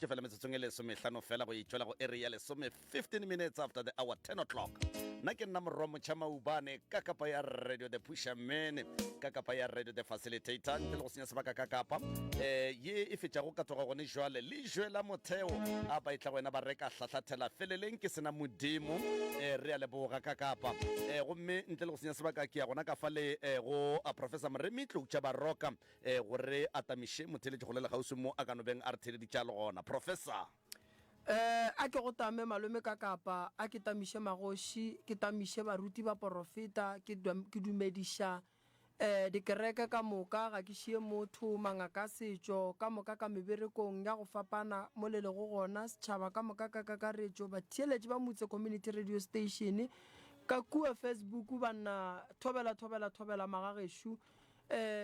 ke fela metsotsong e lesomehlano fela go itšwela go area lesome 15 minutes after the hour 10 o'clock nna ke nna morwa motšhamaubane ka kapa ya radio the pusher man ka kapa ya radio the facilitator ntle le go senya sebaka ka kapa ye e fetšago ka tsoga gone jwale le jwela motheo a ba itla wena ba reka hlahlathela feleleng ke sena modimo re a leboga ka kapa gomme ntle le go senya sebaka ke ya gona ka fale go professor Moremi tloutša baroka gore atamiše motheletše go lela gausi mo a kanobeng a re theleditša le gona professor a ke go tame malome ka kapa a ke tamiše magoši ke tamiše baruti ba porofeta ke dumediša dikereke ka moka ga ke šie motho mangaka setšo ka moka ka meberekong ya go fapana mo le lego gona setšhaba ka moka ka kakaretšo batheeletši ba motse community radio station ka kua Facebook banna thobela magagešo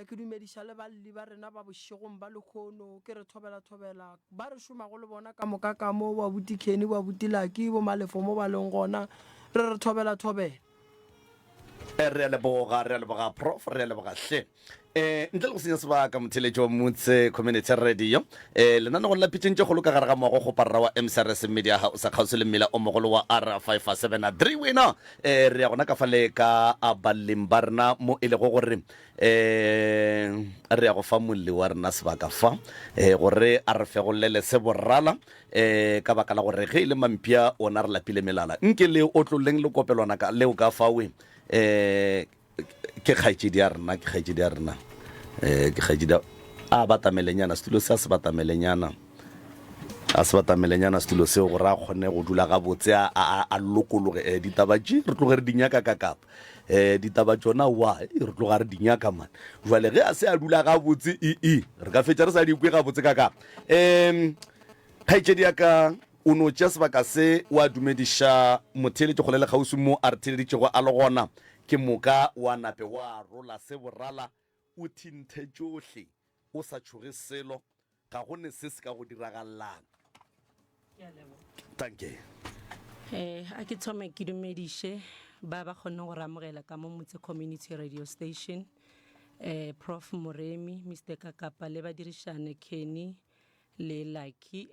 ke dumediša le balli ba rena ba bošegong ba lekgono ke re thobela ba re šomago le bona ka moka ka mo wa butikeni wa butilaki bo malefo mo ba leng gona re thobela re a leboga prof re a leboga hle ntle le go senya sebaka motheletši wa motse community radio lenane go lapitšeng tše kgolo ka gare ga moago go parra wa MCRS media ha o sa kgauswe le mmela o mogolo wa R573 winner re ya gona ka fale ka a baleng ba rena mo e lego gore re ya go fa molli wa rena sebaka fa gore a re fegolele se borrala ka baka la gore ge e le mampia ona re lapile melala nke le o tloleng le kopelwana ka leo ka fawe ke kgaetšedi ya rena ke kgaetšedi a batamelenyana setulo se a se batamelenyana setulo seo gore a kgone go dula gabotse a lokologe ditaba tše re tloge re dinyaka ka kapa ditaba tšona wa re tloga re dinyaka man jwale ge a se a dula gabotse re ka fetša re sa dikwe gabotse ka kapa kgaetšedi ya ka o no tša sebaka se wa dumediša motheletše go le kgausi mo a re theleditšego a le gona ke moka wa nape wa rola se borala o thinthe tšohle o sa tšhoge selo ga go ne se se ka go diragalang tanke a ke thome ke dumediše ba ba kgonne go ramogela ka mo motse community radio station prof Moremi Mr Kakapa le badirišane Kenny le Lucky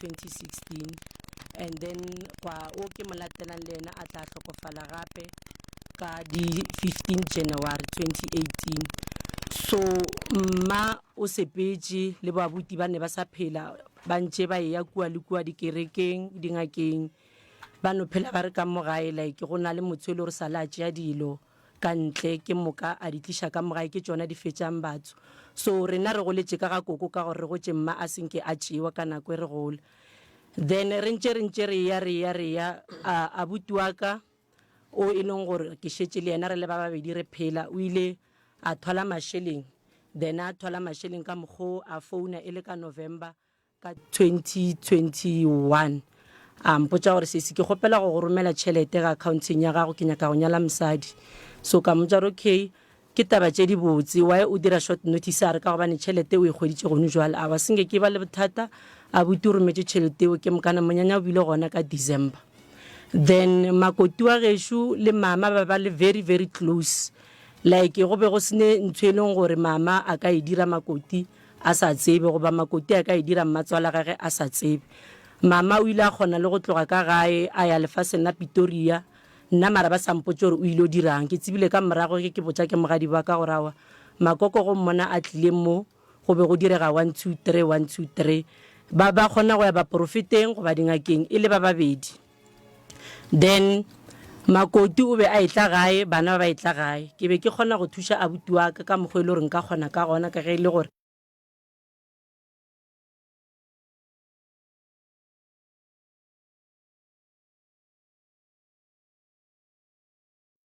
2016 and then kwa o ke molatelang le ena a tla hlokofala gape ka di 15 January 2018 so mma o sepetše le babuti ba ne ba sa phela ba ntše ba ya kua le kua dikerekeng dingakeng ba no phela ba re ka mogae like go na le motho le re salatše ya dilo ka ntle ke moka a di tliša ka mogae ke tšona di fetšang batho so rena re go letše ka ga koko ka gore go tše mma a senke a tšewa ka nako e re gole then re ntše re ya abuti wa ka o e leng gore ke šetše le yena re le ba babedi re phela o ile a thola masheleng then a thola masheleng ka mokgo a founa e le ka November ka 2021 mpotša gore sese ke kgopela go romela tšhelete ga accounteng ya gago ke nyaka go nyala mosadi so ka motša re okay ke taba tše di botse why o dira short notice a re ka gobane tšhelete o e kgweditše gone jwale a ba senke ke ba le bothata a buti o rometse tšhelete eo ke mokana monyanya o bile gona ka December then makoti wa gešo le mama ba le very very close like go be go sene ntho e leng gore mama a ka e dira makoti a sa tsebe goba makoti a ka e dira mmatswala gage a sa tsebe mama o ile a kgona le go tloga ka gae a ya lefaseng la Pretoria nna mara ba sampotse gore o ile o dirang ke tsebile ka morago ke botsa ke mogadi ba ka gore awa makoko go mmona a tlile mo go be go direga 1 2 3 ba kgona go ya ba profiteng go ba dingakeng e le ba babedi then makoti o be a etla gae bana ba etla gae ke be ke kgona go thuša abuti wa ka mokgwa e le gore nka kgona ka gona ka ge e le gore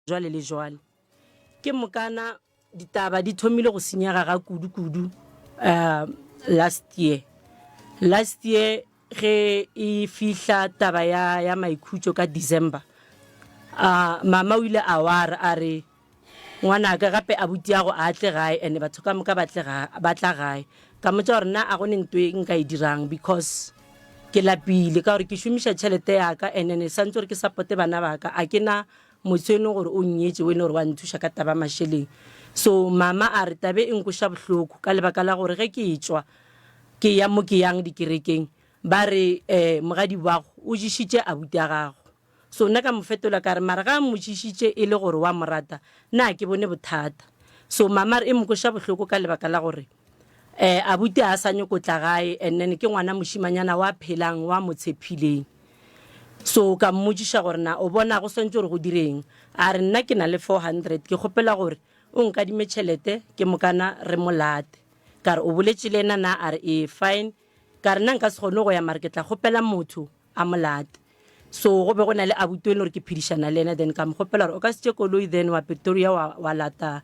jwale le jwale ke mokana ditaba di thomile go senyega ga kudu last year ge e fihla taba ya maikhutšo ka December mama o ile a wara a re ngwana ka gape abuti ya go a tle gae ene batho ka moka ba tla gae ka motsa gore na a go ne ntwe nka e dirang because ke lapile ka gore ke šomiša tšhelete ya ka ene ne santse gore ke supporte bana ba ka a ke na motswene gore o nnyetse o ene gore wa nthuša ka taba mašheleng so mama a re tabe e nkoša bohloko ka lebaka la gore ge ke etswa ke ya mo ke yang dikerekeng ba re mogadi wago o jišitše abuti ya gago so nna ka mo fetola ka re mara ga mo jišitše e le gore wa morata na ke bone bothata so mama re e mokoša bohloko ka lebaka la gore abuti a sa nyokotla gae and then ke ngwana mošimanyana wa phelang wa motshepileng so ka mmojiša gore na o bona go swantse gore go direng a re nna ke na le 400 ke kgopela gore o nkadime tšhelete ke mokana re molate ka re o boletše le ena na a re e fine ka re nna nka se kgone go ya mare ke tla kgopela motho a molate so go be go na le abuti e le gore ke phedišana le ena then ka mo kgopela gore o ka se tše koloi then wa Pretoria wa lata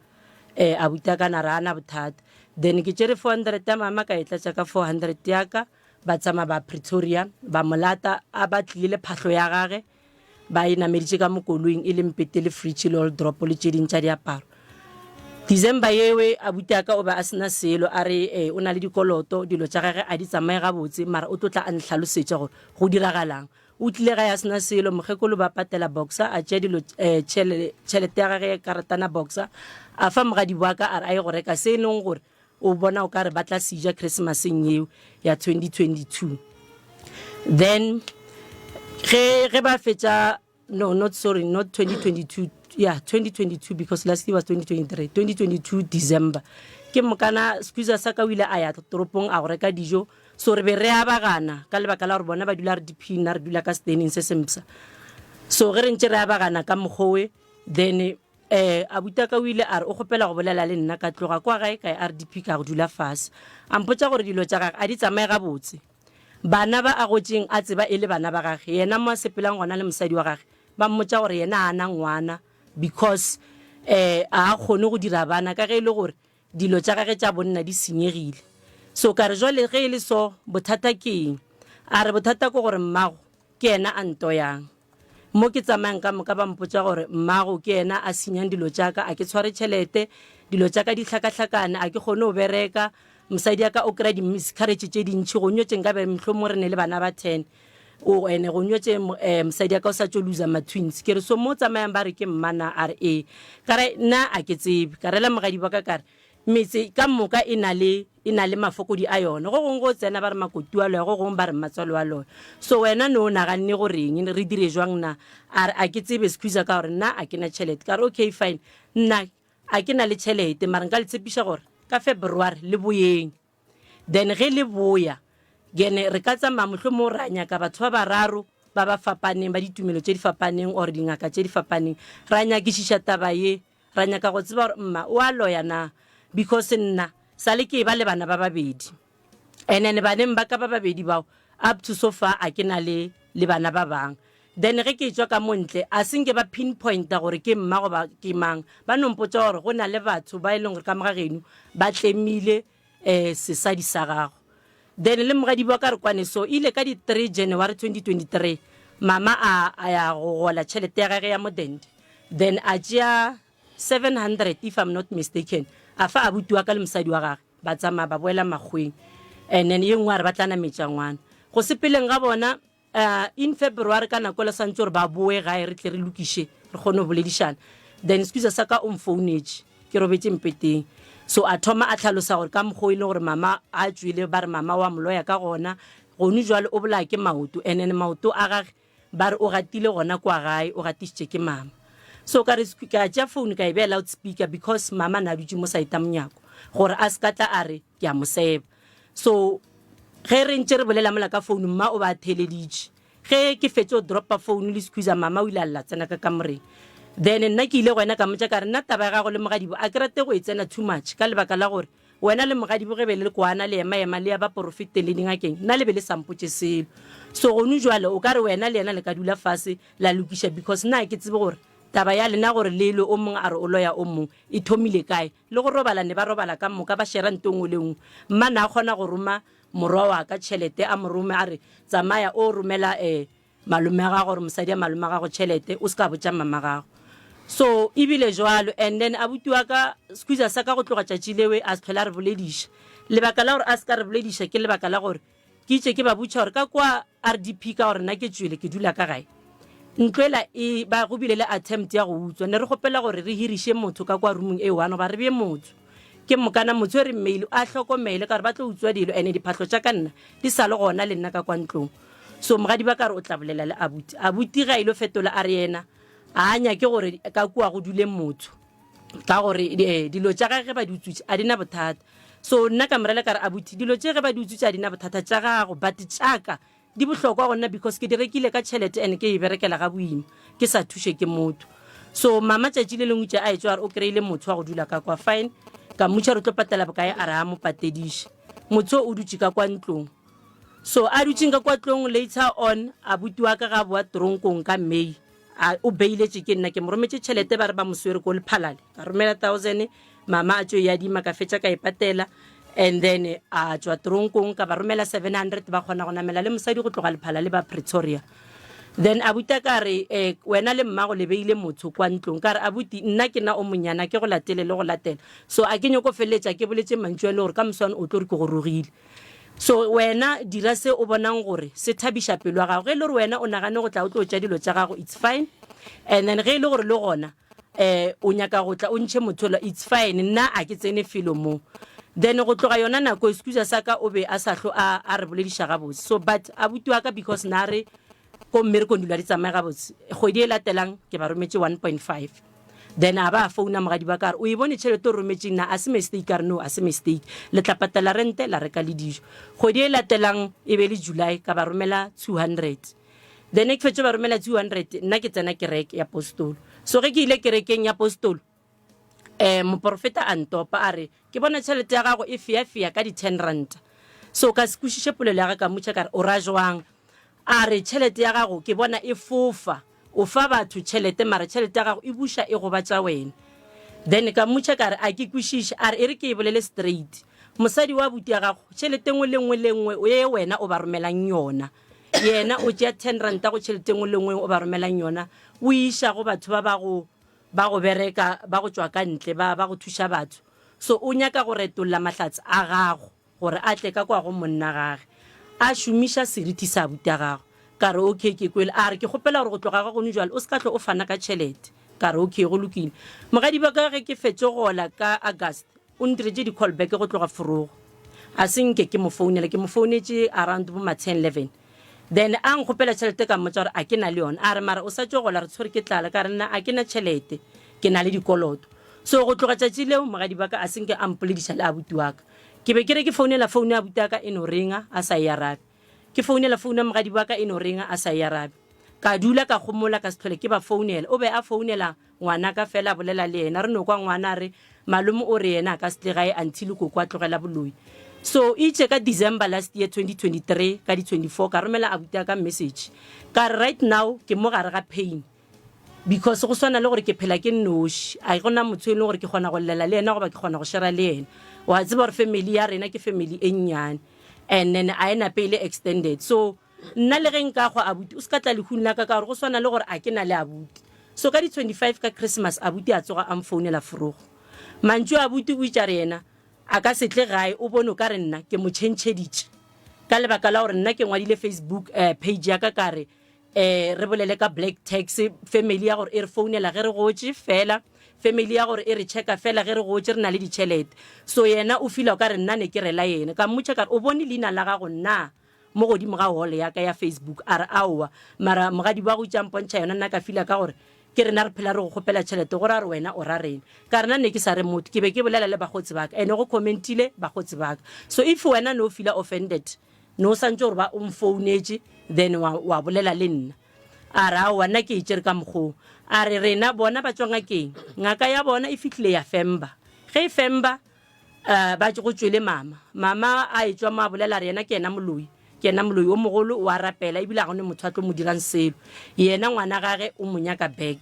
abuti ya kana re ana bothata then ke tšere 400 ya mama ka e tlatša ka 400 ya ka ba tsama ba Pretoria ba molata a ba tlile le phahlo ya gage ba e nameditše ka mokoloing e le mpete le fridge le all drop le tše dintša diaparo December yewe abuti ya ka o ba a sena selo a re o na le dikoloto dilo tša gage a di tsamaye gabotse mara o tlotla a ntlhalosetša gore go diragalang o tlile ga ya sena selo mogekolo ba patela boxer a tšea dilo tšhelete ya gage karatana boxer a fa mogadi wa ka a re a ye go reka se e leng gore o bona o ka re ba tla seja Christmaseng yeo ya 2022 then ge ba fetša no not 2022 yeah 2022 because last year was 2022 December ke mokana squeezer sa ka o ile a ya toropong a go reka dijo so re be re a bagana ka lebaka la gore bona ba dula re diphina re dula ka standing se sempsa so ge re ntse re a bagana ka mokgowe then abuti ka o ile a re o kgopela go bolela le nna ka tloga kwa gae ka RDP ka go dula fase a mpotsa gore dilo tša gage a di tsamaye gabotse bana ba a gotseng a tseba e le bana ba gage yena mo sepelang gona le mosadi wa gage ba mmotsa gore yena a na ngwana because a kgone go dira bana ka ge e le gore dilo tša gage tša bonna di senyegile so ka re jwale ge e le so bothata ke eng a re bothata ko gore mmago ke yena a nto yang mo ke tsamayang ka moka ba mpotsa gore mmago ke yena a senyang dilo tša ka a ke tshware tšhelete dilo tša ka di hlakahlakane a ke kgone go bereka mosadi ya ka o kry-a di-miscarriage tše dintšhi go nyotšeng ka be mohlomong re ne le bana ba 10 o ene go nyotše mosadi ya ka o sa tšo loser ma-twins ke re so mo tsamayang ba re ke mmana a re ka re nna a ke tsebe ka rela mogadi wa ka kare metse ka moka e na le mafokodi a yone go gongwe go tsena ba re makoti wa loya go gongwe ba re matswalo wa loya so wena ne o naganne goreng re dire jwang na a re a ke tsebe squeezer ka gore nna a ke na tšhelete ka re okay fine nna a ke na le tšhelete mara nka le tshepiša gore ka February le boyeng then ge le boya gene re ka tsamaya mohlomong ra nyaka batho ba bararo ba ba fapaneng ba ditumelo tše di fapaneng or dingaka tše di fapaneng ra nyakišiša taba ye ra nyaka go tseba gore mma o a loya na because nna sa le ke ba le bana ba babedi and then baneng ba ka ba babedi bao up to so far a ke na le bana ba bang then ge ke tswa ka montle a senke ba pinpointa gore ke mma go ba ke mang ba nompotsa gore go na le batho ba e leng gore ka moga geno ba tlemile sesadi sa gago then le mogadi ba ka re kwane so ile ka di 3 January 2023 mama a ya go gola tšhelete ya gage ya modende then a tšea 700 if I'm not mistaken a fa abuti wa ka le mosadi wa gage ba tsamaya ba boela magweng and then ye nngwe a re ba tlana metša ngwana go sepeleng ga bona in February ka nako le santse gore ba boe gae re tle re lokiše re kgone go boledišana then squeezer sa ka o mfounetše ke robetse mpeteng so a thoma a tlhalosa gore ka mokgwa ile gore mama a tswile ba re mama wa moloya ka gona gone jwale o bolaya ke maoto and then maoto a gage ba re o gatile gona kwa gae o gatišitše ke mama so ka re ka tšea phone ka e beya loudspeaker because mama na dutše mo saeta monyako gore a se ka tla a re ke a mo seba so ge re ntše re bolela mola ka phone mma o ba theleditše ge ke fetse o dropa phone le squeeze mama o ile a lla tsena ka kamoreng then nna ke ile go ena ka motsa ka re nna taba ya gago le mogadibo a ke rate go e tsena too much ka lebaka la gore wena le mogadibo ge be le kwana le ema le ya ba profite le dingakeng nna le be le sampotse selo so go no jwale o ka re wena le yena le ka dula fase la lokisha because nna ke tsebe gore taba ya lena gore lelo o mong a re o loya o mong e thomile kae le go robala ne ba robala ka moka ba shera ntong le ngwe mma na gona go roma morwa wa ka tšhelete a morome a re tsamaya o romela malume ga gore mosadi a malume ga go tšhelete o ska botsa mama gago so ibile jwalo and then abuti wa ka squeeze sa ka go tloga tšatšilewe a se tlhola re boledisha lebaka la gore a se ka re boledisha ke lebaka la gore ke itse ke ba butša gore ka kwa RDP ka gore nna ke tswele ke dula ka gae ntloela e ba go bile le attempt ya go utswa ne re gopela gore re hirishe motho ka kwa roomong e one ba re be motho ke mokana motho re mail a hlokomele ka re ba tlo utswa dilo ene diphatlo tša ka nna di sa le gona le nna ka kwa ntlong so mogadi ba ka re o tla bolela le abuti ga ile fetola a re yena a anya ke gore ka kwa go dule motho ka gore dilo tša gage ba di utswitse a dina bothata so nna ka morele ka re abuti dilo tše ge ba di utswitse a dina bothata tša gago but tšaka di bohlokwa gonna because ke di rekile ka tšhelete ene ke e berekela ga boima ke sa thushe ke motho so mama tšatši le lengwe tša a etswa gore o kry-ile motho wa go dula ka kwa fine ka motšha re tlo patela bokae a re a mo patediše motho o dutse ka kwa ntlong so a dutseng ka kwa tlong later on abuti wa ka ga boa tronkong ka May o beiletse ke nna ke mo rometse tšhelete ba re ba moswere ko lephalale ka romela 1000 mama a tšo ya dima ka fetša ka e patela and then a tswa tronkong ka ba romela 700 ba kgona go namela le mosadi go tloga lephala le ba Pretoria then abuti ka re wena le mmago le beile motho kwa ntlong ka re abuti nna ke na o monyana ke go latele le go latela so a ke nyoko feletša ke boletse mantšwa le gore ka moswane o tlo re ke go rogile so wena dira se o bonang gore se thabiša pelo ya gago ge le gore wena o nagane go tla o tlo tša dilo tša gago it's fine and then ge e le gore le gona o nyaka go tla o ntšhe motho it's fine nna a ke tsene felo mo then go tloga yona nako excuse sa ka o be a sa hlo a re bolediša gabotse so but abuti wa ka because na re ko mmereko ndula di tsamaya gabotse kgwedi e latelang ke ba rometse 1.5 then a ba founa mogadi ba ka re o e bone tšhelete o rometseng na a se mistake ka re no a se mistake le tla patela rente la reka le dijo kgwedi e latelang e be le July ka ba romela 200 then ke fetše ba romela 200 nna ke tsena kereke ya apostolo so ge ke ile kerekeng ya apostolo moprofeta a ntopa a re ke bona tšhelete ya gago e fia ka di 10 ranta so ka se kwešiše polelo ya ga ka motšha ka re o ra jwang a re tšhelete ya gago ke bona e fofa o fa batho tšhelete mara tšhelete ya gago e buša e go batša wena then ka motšha ka re a ke kwešiše a re e re ke e bolele straight mosadi wa abuti ya gago tšhelete nngwe le nngwe ye wena o ba romelang yona yena o tšea 10 ranta go tšhelete nngwe le nngwe o ba romelang yona o iša go batho ba go bereka ba go tswa ka ntle ba go thuša batho so o nyaka go retolla mahlatsi a gago gore a tle ka kwa go monna gage a šomiša seriti sa abuti ya gago ka re okay ke kwele a re ke kgopela gore go tloga ga gone jwale o se ka tlo o fana ka tšhelete ka re okay go lokile mogadi ba ka ge ke fetše gola ka August o ndiretse di-callback go tloga Forogo a senke ke mo founela ke mo founetse around bo ma 10-11 then a nkgopela tšhelete ka mmotsa gore a ke na le yone a re mara o sa tšo gola re tshwere ke tlala ka re nna a ke na tšhelete ke na le dikoloto so go tloga tšatši leo mogadi ba ka a senke a mpolediša le abuti wa ka ke be ke re ke founela founu ya abuti wa ka e no ringa a sa e arabe ke founela founu ya mogadi wa ka e no ringa a sa e arabe ka dula ka gomola ka se tlhole ke ba founela o be a founela ngwana ka fela bolela le yena re no kwa ngwana re malome o re yena ka se tle gae until ko kwa tlogela boloi so itse ka December last year 2023 ka di 24 ka romela abuti ka message ka right now ke mo gare ga pain because go swana le gore ke phela ke noši a gona motho le gore ke gona go llela le yena go ba ke gona go shera le yena wa tseba gore family ya rena ke family e nnyane and then a ena pele extended so nna le ge nka go abuti o se ka tla le hunna ka gore go swana le gore a ke na le abuti so ka di 25 ka Christmas abuti a tsoga a mfounela Forogo mantšu abuti o itša re yena a ka setle gae o bone o ka re nna ke mo tšhentšheditše ka lebaka la gore nna ke ngwadile Facebook page ya ka ka re re bolele ka black tax family ya gore e re founela ge re gotše fela family ya gore e re checka fela ge re gotše re na le ditšhelete so yena o fila o ka re nna ne ke rela yena ka mmotša ka re o bone leina la gago nna mo godimo ga hall ya ka ya Facebook a re aowa mara mogadi ba go tšampontšha yona nna ka fila ka gore ke rena re phela re go kgopela tšhelete gore a re wena o ra rena ka rena ne ke sa re motho ke be ke bolela le bagotsi baka ene go commentile bagotsi baka so if wena no feel offended no santse gore ba o mfounetse then wa bolela le nna a ra wa nna ke itsere ka mokgo a re rena bona ba tswa ngakeng ngaka ya bona e fitlhile ya femba ge e femba ba tse go tswele mama a etswa mo a bolela re yena ke ena moloi o mogolo o a rapela ebile ga ne motho a tlo mo dirang selo yena ngwana gage o monyaka back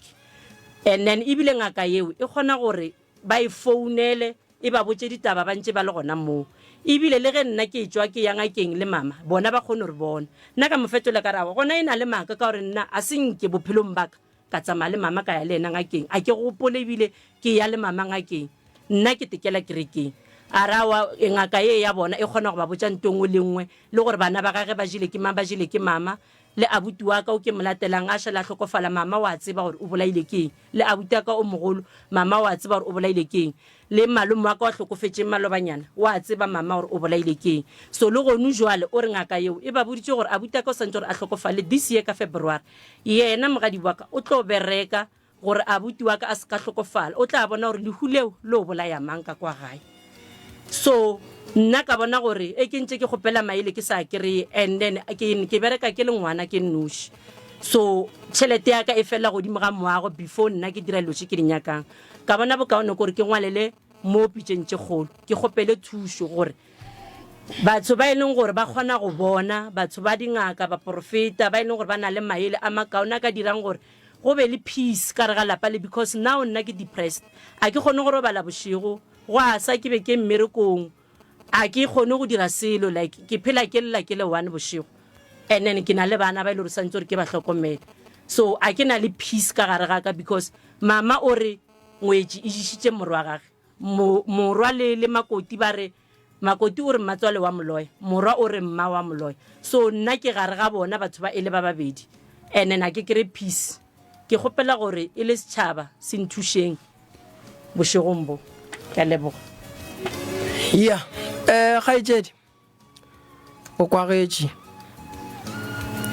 and then ebile ngaka yeo e kgona gore ba e founele e ba botse ditaba ba ntse ba le gona moo ebile le ge nna ke tswa ke ya ngakeng le mama bona ba kgone re bona nna ka mofetola ka rawa gona e na le maaka ka gore nna a senke bophelong baka ka tsamaya le mama ka ya le ena ngakeng a ke gopole ebile ke ya le mama ngakeng nna ke tekela kerekeng a rawa ngaka ye ya bona e kgona go ba botsa ntongwe le nngwe le gore bana ba gage ba jile ke mama le abuti wa ka o ke molatelang a shela tlhokofala mama wa tseba gore o bolaile keng le abuti ka o mogolo mama wa tseba gore o bolaile keng le malome wa ka wa tlhokofetse malobanyana wa tseba mama gore o bolaile keng so le gonu jwale o re ngaka yeo e ba boditse gore abuti ka o santse gore a tlhokofale this year ka February yena mogadi wa ka o tlo bereka gore abuti wa ka a se ka tlhokofala o tla bona gore lehuleo le o bolaya mang ka kwa gae so nna ka bona gore e ke ntse ke gopela maile ke sa kry and then ke bereka ke le ngwana ke nnoši so tšhelete ya ka e fela godimo ga moago before nna ke dira loše ke dinyakang ka bona bokaone gore ke ngwalele mo pitšeng tše kgolo ke gopele thušo gore batho ba e leng gore ba kgona go bona batho ba dingaka ba profeta ba e leng gore ba na le maele a makaone a ka dirang gore go be le peace ka re ga lapa le because now nna ke depressed a ke kgone gore bala bošego go a sa ke be ke mmerekong a ke kgone go dira selo like ke phela ke lla ke le one bošego and then ke na le bana ba ile re santse gore ke ba hlokomela so a ke na le peace ka gare ga ka because mama o re ngwetši e dišitše morwa gage morwa le makoti ba re makoti o re mmatswale wa moloya morwa o re mma wa moloya so nna ke gare ga bona batho ba ele ba babedi and then a ke kry peace ke gopela gore e le setšhaba se nthušeng bošegong bo ke a leboga ya kgaitsedi o kwagetše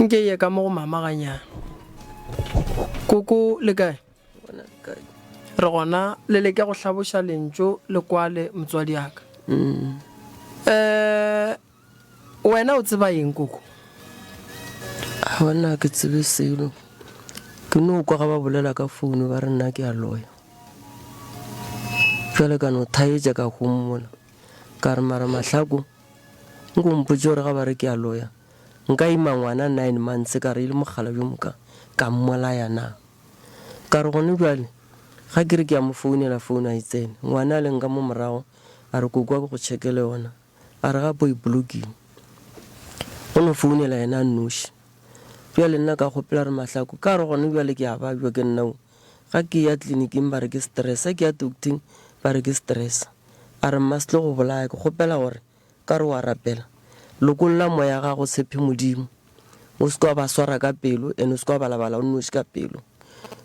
nke ye ka mo go mamaganyana koko le kae re gona le leke go hlaboša lentso le kwale motswadi aka wena o tseba eng koko a bona ke tsebe selo ke no kwa ga ba bolela ka founu ba re nna ke a loya jale ka no thaetša ka hummola ka re mara mahlako nko mpotse gore ga ba re ke a loya nka ima ngwana 9 months ka re ile mogala jo moka ka mmolaya na ka re gone jale ga ke re ke a mo founela founu a itsene ngwana le nka mo morago a re kokwa go checkele ona a re gapo e blocking o no founela yena nnoši jale nna ka gopela re mahlako ka re gone jale ke a babjwa ke nnao ga ke ya tleliniking ba re ke stress ke ya docting ba re ke stress a re mma se tlo go bolaya ke gopela gore ka re wa rapela lokolla moya ga go tshepe modimo o se kwa ba swara ka pelo ene o se kwa balabala o nnoši ka pelo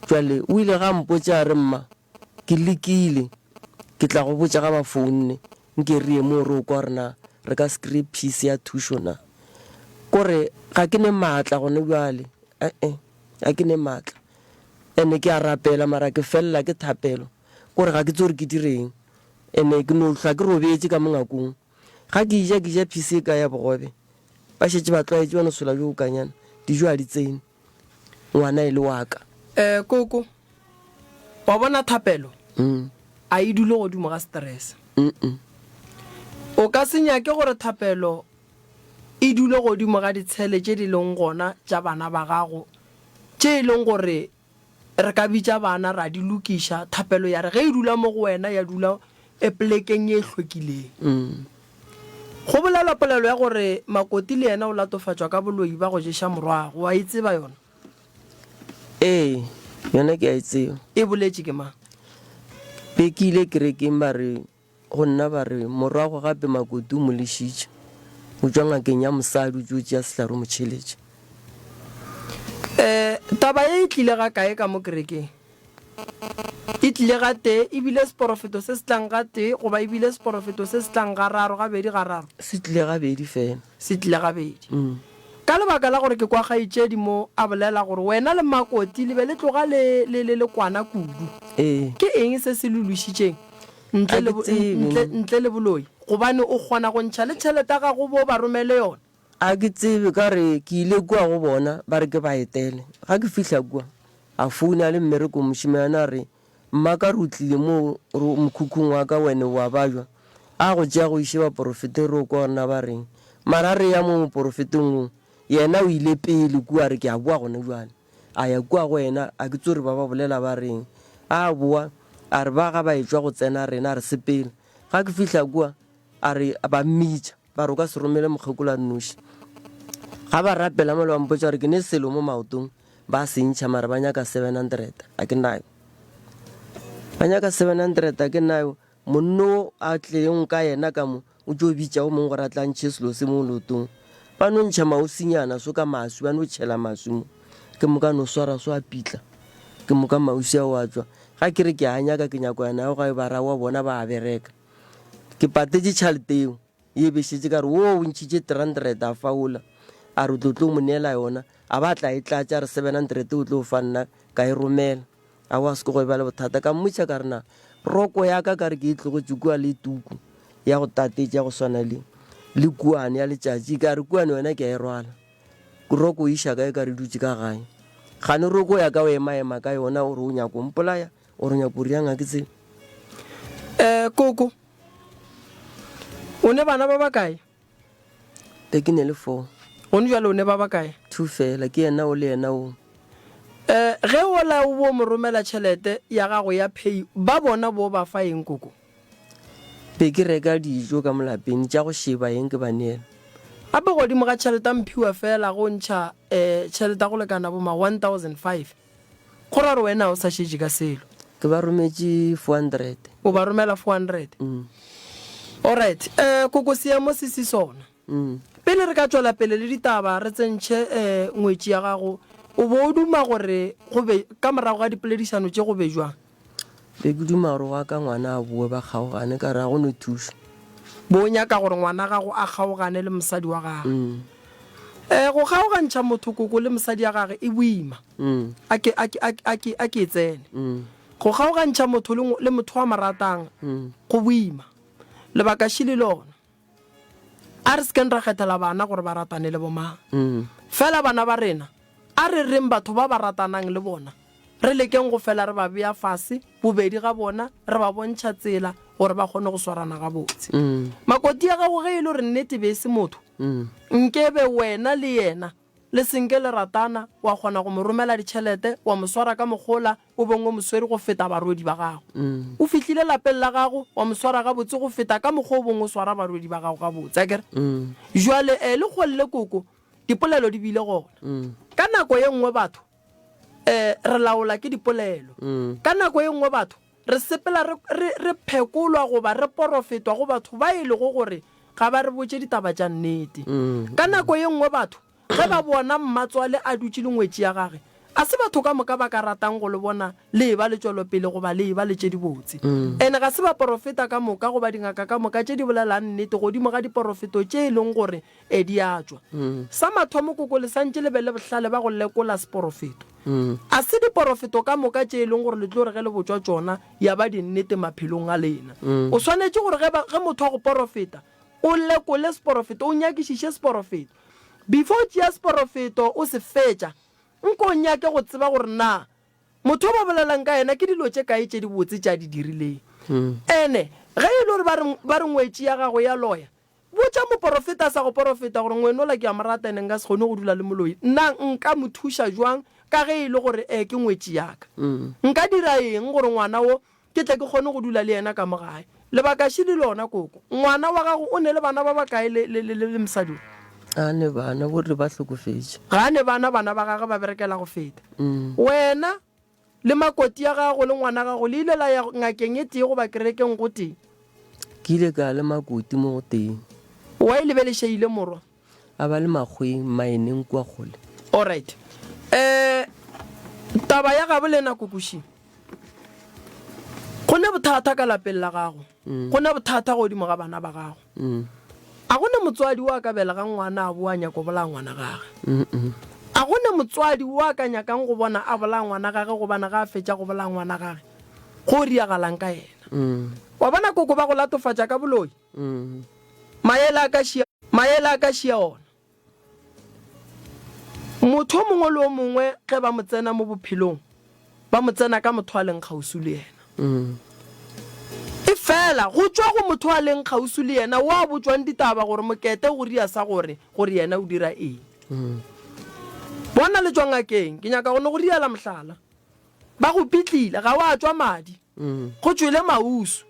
jale o ile ga mpotse a re mma ke lekile ke tla go botsa ga ba founne nke rie mo re o kwa rena re ka script piece ya thušo na kore ga ke ne maatla gone jale ga ke ne maatla ene ke a rapela mara ke felela ke thapelo kore ga ke tsore ke direng ene ke no hlwa ke robetse ka mongakong ga ke ja piece ka ya bogobe ba šetse ba tloetse ba no sola jo kanyana dijo a di tsene ngwana e le wa ka koko wa bona thapelo a e dule godimo ga stress o ka senya ke gore thapelo e dule godimo ga ditshele tše di leng gona tša bana ba gago tše e leng gore re ka bitša bana ra di lokiša thapelo ya re ge e dula mo go wena ya dula e plekeng e hlwekileng go bolela polelo ya gore makoti le yena o latofatšwa ka boloi ba go ješa morwago wa itseba yona yona ke a itseo e boletše ke mang pekile kerekeng ba re go nna ba re morwago gape makoti o mo lešitše go tswa ngakeng ya mosadi o tšo tšea sehlare o mo tšheletše taba e tlile ga kae ka mo kerekeng e tlile ga tee ebile seporofeto se se tlang ga tee goba ebile seporofeto se se tlang ga raro ga bedi ga raro se tlile ga bedi fela se tlile ga bedi ka lebaka la gore ke kwa gaitšedi mo a bolela gore wena le makoti le be le tloga le kwana kudu ke eng se se lološitšeng ntle le boloi gobane o kgona go ntšha le tšhelete ga go bo ba romele yona a ke tsebe ka re ke ile kwa go bona ba re ke ba etele ga ke fihla kwa a founa le mmereko mošimana re mmaka re utlile mo mokhukhung wa ka wene wa bajwa a go tšea go iše baporofete re o kwa gorena ba reng mara re ya mo moporofeteng o yena o ile pele kua re ke a boa gone jwane a ya kua go yena a ke tsore ba bolela ba reng a boa a re ba ga ba etswa go tsena rena re sepele ga ke fihla kua a re ba mmitša ba re o ka se romele mokgekolo a nnoši ga ba rapela mo le wa mpotsa gore ke ne selo mo maotong ba sentšha mara ba nyaka 700 a ke nayo ba nyaka 700 a ke nayo monno a tleng ka yena ka mo o tšo bitša o mongwe gore a tlantšhe selo se mo lotong ba no ntšha mausinyana so ka maswi ba no tšhela maswi mo ke mo ka no swara so a pitla ke mo ka mausi a o a tswa ga ke re ke a nyaka ke nyako yana ga ba ra wa bona ba a bereka ke patetše tšhalete eo ye bešetse ka re wo o ntšhitše 300 a faula a re tlo mo neela yona a ba tla e tlatša re 700 o tlo fa nna ka e romela a wa se ke go e ba le bothata ka mmotša ka rena roko ya ka re ke e tlogotse kua le tuku ya go tatetša go swana le kuane ya letšatši ka re kuane wena ke a e rwala roko o iša kae ka re dutse ka gae gane roko ya ka o ema ka yona o re o nyako mpolaya o re nyako rianga ke tsela koko o ne bana ba ba kae ke ne le 4 gone jale o ne ba ba kae 2 fela ke yena o le yena o ge o la o bo mo romela tšhelete ya gago ya pay ba bona bo ba fa eng koko be ke reka dijo ka molapeng tša go sheba eng ke ba neela gape godimo ga tšhelete mphiwa fela go ntšha tšhelete go lekana bo ma 1005 go ra re wena o sa šetše ka selo ke ba rometše 400 o ba romela 400 alright koko seemo se se sona pele re ka tswela pele le ditaba re tsentšhe ngwetši ya gago o bo o duma gore go be ka morago ga dipoledišano tše go be jwang be ke duma gore wa ka ngwana a boe ba kgaogane ka re ga go no thuša bo nyaka gore ngwana gago a kgaogane le mosadi wa gagwe go kgaogantšha motho koko le mosadi ya gagwe e boima a ke tsene go kgaogantšha motho le motho wa maratang go boima lebaka šile lona a re sekeng ra kgethela bana gore ba ratane le bomang fela bana ba rena a re reng batho ba ba ratanang le bona re lekeng go fela re ba bea fase bobedi ga bona re ba bontšha tsela gore ba kgone go swarana ga botse makoti ya gago ge e le gore nnete be se motho nkebe wena le yena le senke le ratana wa kgona go mo romela ditšhelete wa mo swara ka mogola o bongwe moswere go feta barodi ba gago o fihlile lapeng la gago wa mo swara ga botse go feta ka mokgwa o bongwe o swara barodi ba gago ga botse akere jwale le golle koko dipolelo di bile gona ka nako ye nngwe batho re laola ke dipolelo ka nako ye nngwe batho re sepela re phekolwa goba re porofetwa go batho ba e lego gore ga ba re botse ditaba tša nnete ka nako ye nngwe batho ge ba bona mmatswale a dutse le ngwetši ya gage a se batho ka moka ba ka ratang go le bona le ba le tšwelopele goba le ba le tše dibotse ene ga se ba porofeta ka moka goba dingaka ka moka tše di bolelang nnete godimo ga diporofeto tše e leng gore di a tswa sa mathomo koko le santše le be le bohlale ba go lekola seporofeto a se diporofeto ka moka tše e leng gore le tlo re ge le botswa tšona ya ba dinnete maphelong a lena o swanetše gore ge motho wa go porofeta o lekole seporofeto o nyakišiše seporofeto before tšea seporofeto o se fetša nko nyake go tseba gore na motho o ba bolelang ka yena ke dilo tše kae tše di botse tša di dirileng ene ge e le gore ba re ngwetši ya gago ya loya botša moporofeta sa go porofeta gore ngwene ola ke a morata ene nka se kgone go dula le moloi nna nka mo thuša jwang ka ge e le gore ke ngwetši yaka nka dira eng gore ngwana wo ke tle ke kgone go dula le yena ka mogae lebaka šile lona koko ngwana wa gago o ne le bana ba bakae le mosadi a ne bana borre ba hlokofetše ga ne bana ba gagwe ba berekela go feta wena le makoti ya gago le ngwana gago le ile la ya ngakeng e tee go ba kerekeng go teng ke ile ka le makoti mo go teng wa e lebelešeile morwa a ba le makgweng maeneng kwa kgole alright taba ya gabo le nako kušing go ne bothata ka lapeng la gago go ne bothata godimo ga bana ba gago a gone motswadi wa ka bela ga ngwana a boa nyako bola ngwana gage a gone motswadi wa ka nyakang go bona a bola ngwana gage go bana ga a fetša go bola ngwana gage go riagalang ka yena wa bona koko ba go latofatša ka boloi maele a ka šia ona motho mongwe le o mongwe ge ba mo tsena mo bophelong ba mo tsena ka motho a leng kgausu le yena e fela go tswa go motho a leng kgausu le yena wa botswang ditaba gore mokete go ria sa gore yena o dira eng bona le tswang akeng ke nyaka go ne go riala mohlala ba go pitlile ga wa tswa madi go tswele mausu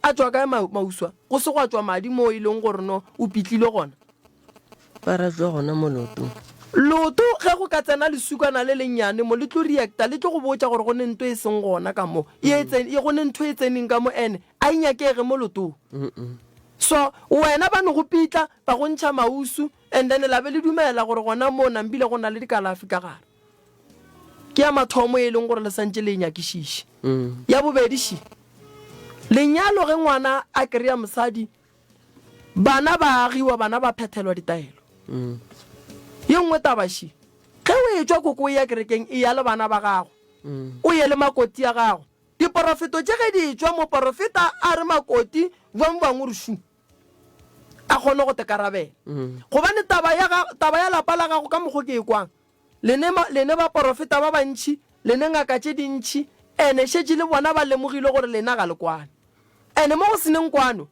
a tswa ka mauswa go se go tswa madi mo ileng gore no o pitlile gona ba ra tswa gona mo loto ge go ka tsena lesukana le lennyane mo le tlo reacta le tlo go botsa gore go ne ntwe e seng gona ka mo e go ne ntwe e tseneng ka mo ene a inyakege mo loto so wena ba no go pitla ba go ntšha mausu and then la be le dumela gore gona mo nambile go na le dikalafi ka gare ke ya mathomo e leng gore le santse le nyakišiše ya bobediši lenyalo ge ngwana a kry-a mosadi bana ba agiwa bana ba phethelwa ditaelo ye nngwe tabaši ge o e tswa koko ya kerekeng e ya le bana ba gago o ye le makoti ya gago diporofeto tše ge di tswa mo porofeta a re makoti bang bangwe re shu a kgone go tekarabela gobane taba ya lapa la gago ka mokgo ke e kwang lene ba porofeta ba bantšhi lene ngaka tše dintšhi ene šetše le bona ba lemogile gore lena ga le kwane ene mo go seneng kwano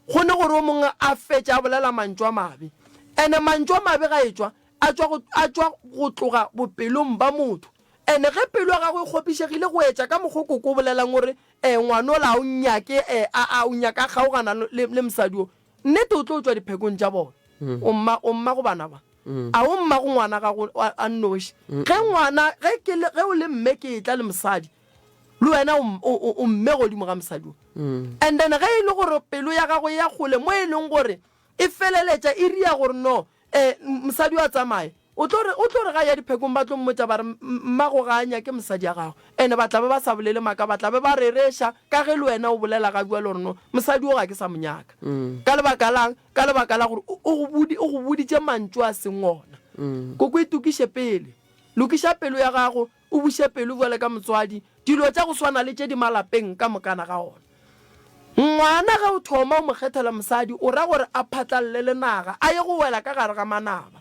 go ne gore o mongwe a fetša a bolela mantšu a mabe ene mantšu a mabe ga e tswa a tswa go tloga bopelong ba motho ene ge pelo ya gago e kgopišegile go etša ka mokgoko ko bolelang gore ngwane o la o nyake o nyaka kgaogana le mosadi o nnete o tlo o tswa diphekong tša bona o mma go bana ba a o mma go ngwana gago a nnoši ge o le mme ke tla le mosadi le wena o mme godimo ga mosadi o and then ge e le gore pelo ya gago ya gole mo e leng gore e feleletša e ria gore no mosadi o a tsamaye o tlo re ga ya diphekong ba tlo mmotsa ba re mmago ga a nyake mosadi ya gago ene ba tlabe ba sa bolele maaka ba tlabe ba rereša ka ge le wena o bolela ga bua le gore no mosadi o ga ke sa monyaka ka lebaka la gore o go boditše mantšu a seng ona koko itukiše pele lokiša pelo ya gago o buše pelo bole ka motswadi dilo tša go swana le tše di malapeng ka mokana ga ona ngwana ga o thoma o mo kgethela mosadi o ra gore a phatlalle le naga a ye go wela ka gare ga manaba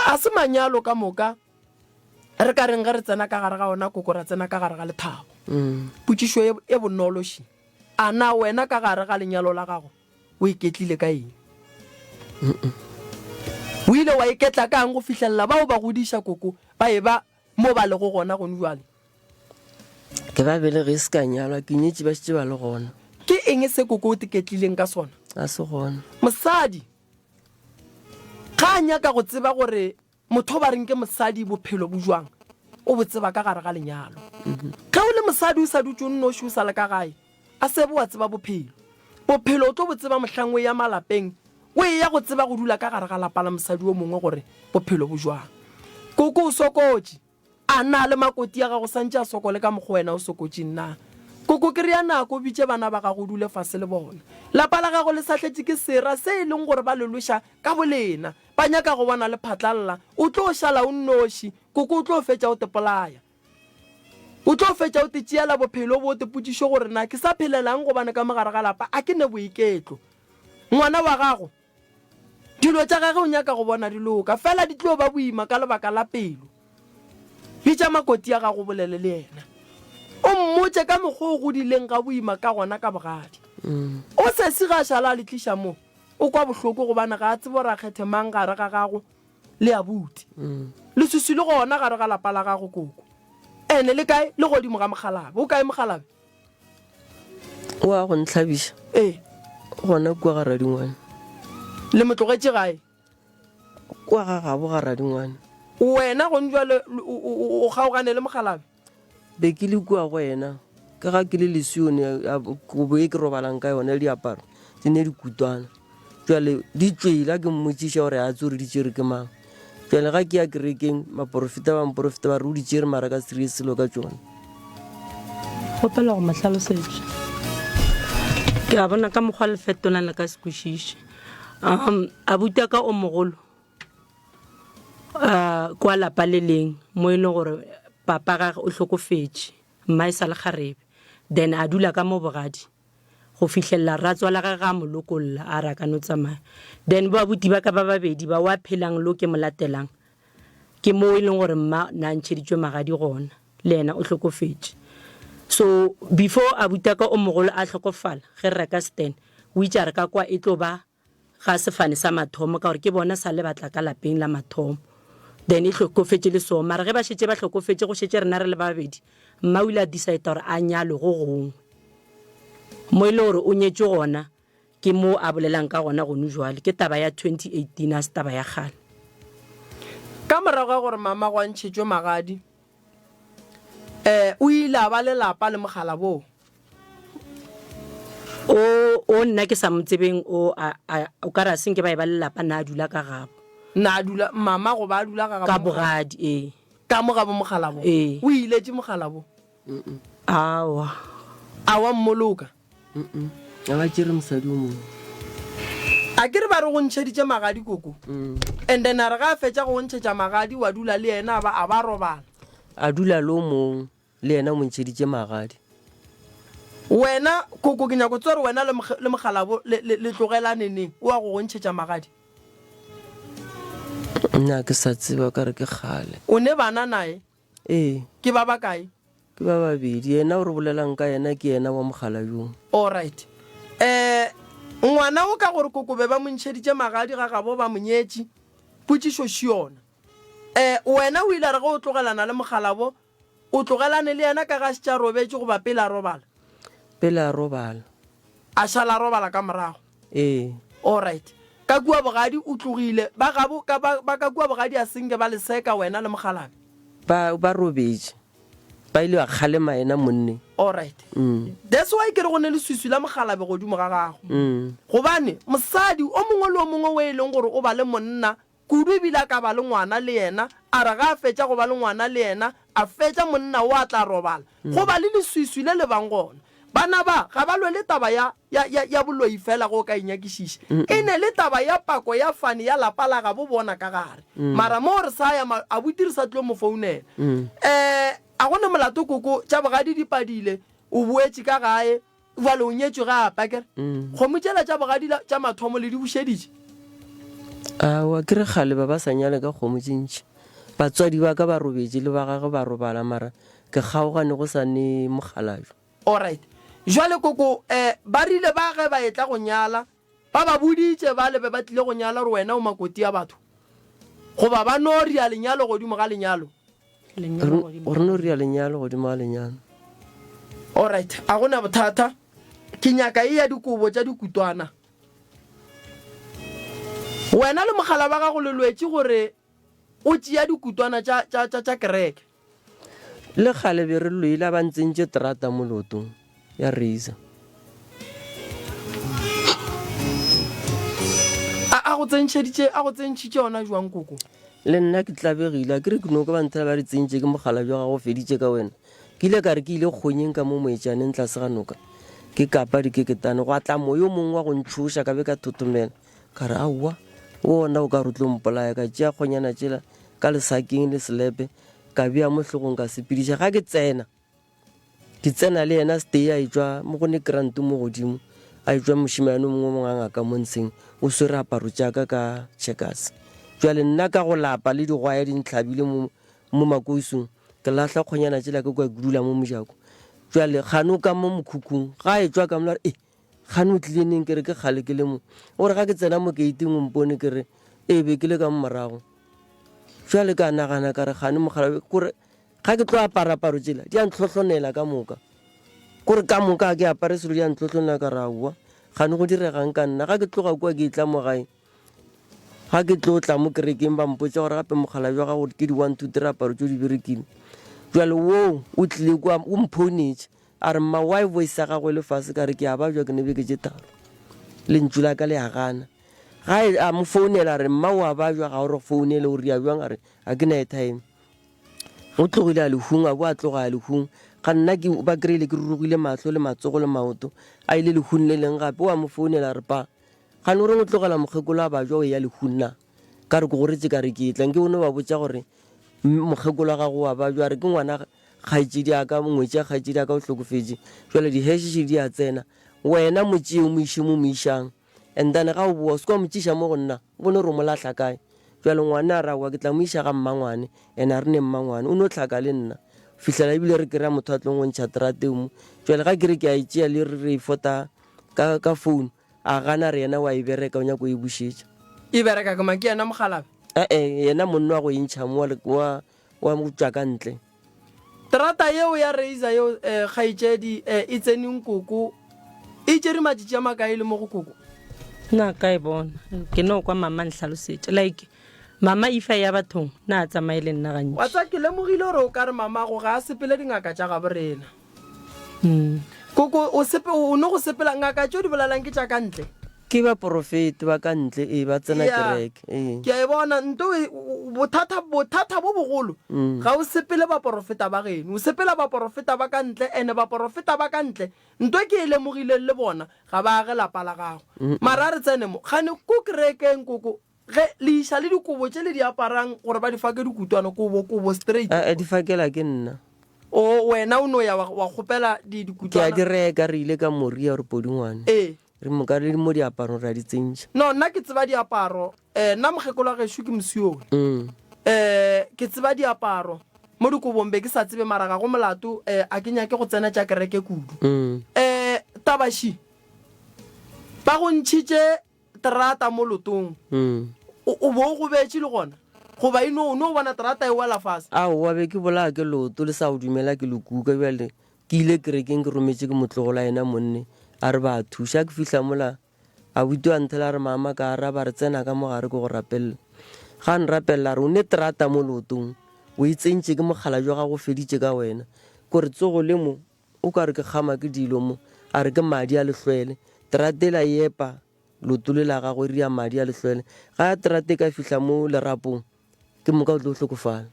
a se manyalo ka moka re ka reng ga re tsena ka gare ga ona koko ra tsena ka gare ga lethabo putsišo e bonološi a na wena ka gare ga lenyalo la gago o iketlile ka eng o ile wa iketla kang go fitlhelela bao ba godiša koko ba e ba mo ba le go gona gone jwale ke ba bele ge se ka nyalwa ke nyetše ba šetše ba le gona ke eng se koko o tiketlileng ka sona a se gona mosadi ga a nyaka go tseba gore motho ba reng ke mosadi bophelo bo jwang o bo tseba ka gare ga lenyalo ga o le mosadi o sa dutse o nnoši o sa le ka gae a sebe wa tseba bophelo o tlo bo tseba mohlangwe ya malapeng o e ya go tseba go dula ka gare ga lapa la mosadi o mongwe gore bophelo bo jwang koko o sokotse a na le makoti ya gago santse a sokole ka mokgwa wena o sokotse nna koko ke rea nako o bitse bana ba gago dule fase le bona lapa la gago le satlhetse ke sera se e leng gore ba leloša ka bolena ba nyaka go bona le phatlalla o tlo o šala o nnoši koko o tlo o fetša o tepolaya o tlo o fetša o te tšeela bophelo bo o te potsišo gore na ke sa phelelang go bane ka mogare ga lapa a ke ne boiketlo ngwana wa gago dilo tša gage o nyaka go bona di loka fela di tlo ba boima ka lebaka la pelo bitša makoti ya gago bolele le yena o mmotse ka mokgwa o godileng ga boima ka gona ka bogadi o se se ga šala a le tliša mo o kwa bohloko gobane ga a tsebo ra kgethe mang gare ga gago le abuti le susi le gona gare ga lapa la gago koko ene le kae le godimo ga mogalabe o kae mogalabe o a go ntlhabiša gona kua ga radingwane le motlogetše gae kua ga gabo ga radingwane wena go njwale o kgaogane le mogalabe be ke le kua go wena ka ga ke le lesione kobo e ke robalang ka yone le diaparo di ne di kutwana jale di tsweile ke mmotšiša gore a tsore di tšere ke mang jale ga ke ya kerekeng maporofeta ba re o di tšere mara ka serie selo ka tsone gopela go mahlalosetše ke a bona ka mokgwa lefetolang le ka sekwešiše a buta ka o mogolo kwa lapa le leng mo e leng gore papa gage o hlokofetše mma e sa le kgarebe then a dula ka mo bogadi go fitlhelela ratswa la gage a molokolola a ra ka no tsamaya then ba buti ba ka ba babedi ba wa phelang lo ke molatelang ke mo e leng gore mma na ntšheditšwe magadi gona le ena o tlhokofetse. So before abuti ka o mogolo a tlhokofala ge re reka stand o itse re ka kwa e tlo ba ga sefane sa mathomo ka gore ke bona sa le batla ka lapeng la mathomo, then e tlhokofetse le so. Mara ge ba šetse ba tlhokofetse go šetse rena re le babedi, mma o ile a decide gore a nyalo go gongwe mo e le gore o nyetse gona ke mo a bolelang ka gona gone jwale ke taba ya 2018 a se taba ya gale. Ka morago ga gore mama go ntšhetšwe magadi o ile a ba lelapa le mogala bo o nna ke sa motsebeng o ka ra seng ke ba e ba lelapa na a dula ka gabo na dula mama go ba dula ka bogadi ka mo ga bo mogala bo o ile tse mogala bo awa mmoloka a ba tsere mosadi o mongwe a ke re ba re go ntšheditše magadi koko and then a re ga a fetša go ntšhetša magadi wa dula le ena a ba robala a dula le o mongwe le ena mo ntšheditše magadi. Wena koko ke nyako tsore wena le mogala bo le tlogelane neng o a go ntšhetša magadi? Nna ke sa tseba ka re ke kgale. O ne bana nae? Ke ba bakae? Ke ba babedi, yena o re bolelang ka yena ke yena wa mogala yo. All right. Ngwana o ka gore koko be ba mo ntšheditše magadi ga gabo ba monyetši potšišo šiona. Wena o ile re go tlogelana le mogala bo o tlogelane le yena ka ga se tša robetše go ba pele a robala? Pele a robala. A šala robala ka morago? All right. Ka kua bogadi o tlogile ba gabo ba ka kua bogadi a senge ba leseka wena le mogalabe? Ba robetše ba ile wa kgalema yena monne. All right. That's why ke re go ne le swiswi la mogalabe godimo ga gago. Gobane mosadi o mongwe le o mongwe o e leng gore o ba le monna kudu ebile ka ba le ngwana le yena a re ga a fetša go ba le ngwana le yena a fetša monna o a tla robala go ba le leswiswi le le bang gona. Bana ba ga ba lwe le taba ya boloi fela go ka inyakišiša e ne le taba ya pako ya fane ya lapa la ga bo bona ka gare mara mo re sa ya a bodirisa tlo mo founela a gone molato koko tša bogadi di padile o boetše ka gae vale o nyetšwe ga apakere go motšela tša bogadi tša mathomo le di bušeditše wa ke re kgale ba sa nyale ka kgomo tše ntši batswadi ba ka ba robetše le ba gage ba robala mara ke kgaogane go sa ne mogalajo. All right. Jwale koko ba rile ba ge ba etla go nyala ba ba boditše ba lebe ba tlile go nyala re wena o makoti ya batho goba ba no ria lenyalo godimo ga lenyalo o no ria lenyalo godimo ga lenyalo. All right. A gona bothata ke nyaka e ya dikobo tša dikutwana wena le mogala ba gago le lwetše gore o tšea dikutwana tša kereke le kgale be re loile ba ntsentše terata mo lotong ya reisa a go tsentšhitše yona jwang koko le nna ke tlabegile a ke re ke no ka ba nthela ba re tsentše ke mogala bja gago feditše ka wena ke ile ka re ke ile kgonyeng ka mo moetšaneng tlase ga noka ke kapa dikeketane go atla moyo mongwe wa go ntšhoša ka be ka thothomela ka re aowa wona o ka re tlo mpolaya ka tšea kgonyana tšela ka lesakeng le selepe ka bea mo hlogong ka sepediša ga ke tsena le yena stay a etswa mo gone grant mo godimo a etswa mošimane mongwe monganga mo ntsheng o swere aparo tšaka ka checkers jwale nna ka go lapa le digwaya di ntlhabile mo makoisong ke lahla kgonyana tšela ke kwa ke dula mo mojako jwale gano ka mo mokhukhung ga etswa ka mola re gane o tlile neng ke re ke kgale ke le mo gore ga ke tsena mo keiteng o mpone ke re be ke le ka mo morago jwale ka nagana ka re gane mogala kore ga ke tlo apara-aparo tšela di a ntlhotlhonela ka moka kore ka moka ke apare selo di a ntlhotlhonela ka re aowa gane go diregang ka nna ga ke tloga kua ke itla mo gae ga ke tlo tla mo kerekeng ba mpotsa gore gape mogala jwa gago ke di 1 2 3 aparo tšo di berekile jwale wo o tlile kwa o mphonetše a re mma wa voice ya gagwe le fase ka re ke a ba jwa ke ne beke tše tharo le ntšula ka le a gana ga a mo founela re mma wa ba jwa ga o re founele o ria jwang a re a ke na time o tlogile a lehung a bo a tloga a lehung ga nna ke ba kry-ile ke rurugile matlho le matsogo le maoto a ile lehung le leng gape o a mo founela re pa gane o reng o tlogela mokgekolo a ba jwa o ya lehung na ka re ke goretse ka re ke tlang ke one ba botsa gore mokgekolo wa gago wa ba jwa re ke ngwana kgaetšedi aka ngwetše kgaetšedi aka o hlokofetse jwale dihešešhe di a tsena wena motšeo mo iše mo moišang and then ga o boa se kwa motšiša mo go nna bone re mo lahla kae jwale ngwana a rakwa ke tla mo isa ga mmangwane ene a re ne mmangwane o ne o tlhaka le nna fitlhela ebile re kry-a motho a tlong go ntšha terateng mo jwale ga kere ke a etsea le re e fota ka founu a gana re yena wa e bereka o nyako e bušetša e bereka ke mang ke yena mogalabe yena monno wa go e ntšha mo wa mo tswa ka ntle terata yeo ya Razor yeo kgaitšedi e tseneng koko e tšere matšatši a makae le mo go koko na ka e bona ke no kwa mama nhlalosetša like mama ifa ya bathong na a tsamaye le nna gantši wa tsa ke lemogile gore o ka re mamago ga a sepele dingaka tša gabo rena koko o ne go sepela ngaka tšeo di bolelang ke tša ka ntle ke ba porofete ba ka ntle ba tsena kereke ke a e bona nto bothata bo bogolo ga o sepele ba porofeta ba geno o sepela ba porofeta ba ka ntle ene ba porofeta ba ka ntle nto ke e lemogile le bona ga ba age lapa la gago mara re tsene mo gane ko kerekeng koko ge le iša le dikobo tše le di aparang gore ba di fake dikutwana kobo straight di fakela ke nna o wena o no ya wa kgopela ke a dikutwana di reka re ile ka moria gore podingwane re moka le mo diaparo ra di tsentšha no nna ke tseba diaparo nna mogekolo wa gešo ke mosione ke tseba diaparo mo dikobong be ke sa tsebe mara ga go molato a ke nyake go tsena tša kereke kudu tabaši ba go ntšhitše terata mo lotong o bo go betše le gona goba ino o bona terata e wela fase aowa be ke bolaya ke loto le sa go dumela ke lekuka bjale ke ile kerekeng ke rometše ke motlogola ena monne a re ba thuša ke fihla mola a buti wa nthela re mama ka araba re tsena ka mogare ke go rapelela ga nrapelela re o ne terata mo lotong o e tsentše ke mogala jwa ga go feditše ka wena kore tsogo le mo o ka re ke kgama ke dilo mo a re ke madi a lehlwele teratela epa loto le la gagwe re ya madi a lehlwele ga terate ka fihla mo lerapong ke moka o tlo hlokofala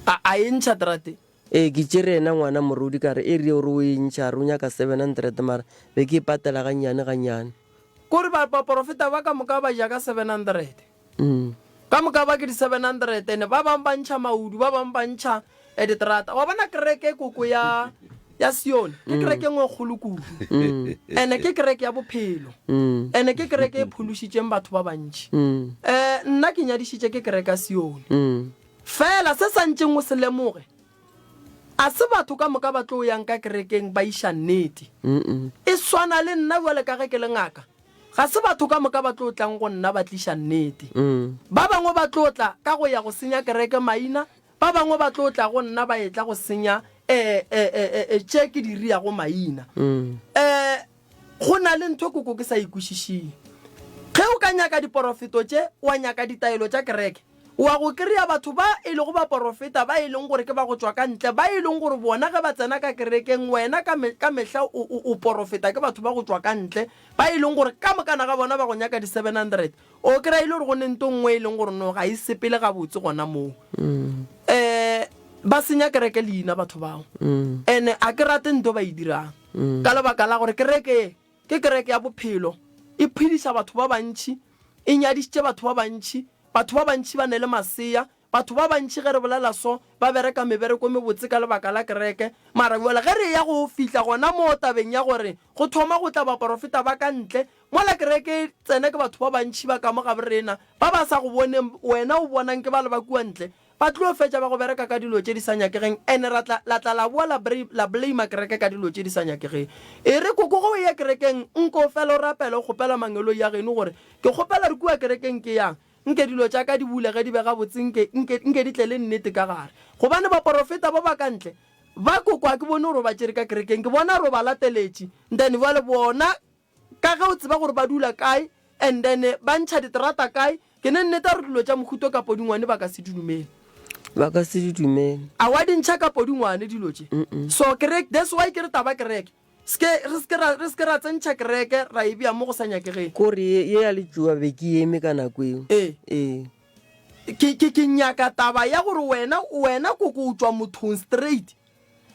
a e ntšha terate ke tšere ena ngwana morodi ka re e rie gore o e ntšha re o nyaka 700 mara be ke e patela gannyane kore ba porofeta ba ka moka ba ja ka 700 ka moka ba ke di 700 ene ba bang ba ntšha maudu ba bang ba ntšha diterata wa bona kereke koko ya Sione ke kereke ngwe kgolo kudu ene ke kereke ya bophelo ene ke kereke e phološitšeng batho ba bantši nna ke nyadišitše ke kereke ya Sione fela se sa ntšeng o se lemoge a se batho ka moka ba tlo yang ka kerekeng ba iša nnete e swana le nna bjale ka ge ke le ngaka ga se batho ka moka ba tlo tlang go nna ba tliša nnete ba bangwe ba tlo tla ka go ya go senya kereke maina ba bangwe ba tlo tla go nna ba etla go senya tše ke diri ya go maina go na le ntho koko ke sa ikwešišing ge o ka nyaka diporofeto tše wa nyaka ditaelo tša kereke wa go kry-a batho ba e le go ba porofeta ba e leng gore ke ba go tswa ka ntle ba e leng gore bona ge ba tsena ka kerekeng wena ka mehla o porofeta ke batho ba go tswa ka ntle ba e leng gore ka mokana ga bona ba go nyaka di 700 o kry-a ile gore go ne nto nngwe e leng gore no ga e sepele ga botse gona moo ba senya kereke leina batho bao ene a ke rate nto ba e dirang ka lebaka la gore kereke ke kereke ya bophelo e phediša batho ba bantšhi e nyadišitše batho ba bantšhi batho ba bantši ba ne le masea batho ba bantši ge re bolela so ba bereka mebereko mebotse ka lebaka la kereke mara bjale ge re ya go fihla gona mo tabeng ya gore go thoma go tla baporofeta ba ka ntle mola kereke tsene ke batho ba bantši ba ka mo gabe rena ba ba sa go boneng wena o bonang ke ba le ba kua ntle ba tlo fetša ba go bereka ka dilo tše di sa nyakegeng ene la tla la bua la blame kereke ka dilo tše di sa nyakegeng e re koko go ya kerekeng nko fela o rapela o kgopela mangelo ya geno gore ke kgopela re kua kerekeng ke yang nke dilo tša ka di bule ge di bega botse nke di tle le nnete ka gare gobane baporofeta ba ba ka ntle ba koko a ke bone gore ba tšere ka kerekeng ke bona gore ba lateletše then bale bona ka ge o tseba gore ba dula kae and then ba ntšha diterata kae ke ne nnete gore dilo tša mohuto ka podingwane ba ka se di dumele a wa di ntšha ka podingwane dilo tše so that's why ke re taba kereke re se ra tsentšha kereke ra e bea mo go sa nyakegeng kore ye ya letšoa be ke eme ka nako eo ke nyaka taba ya gore wena koko o tswa mothong straight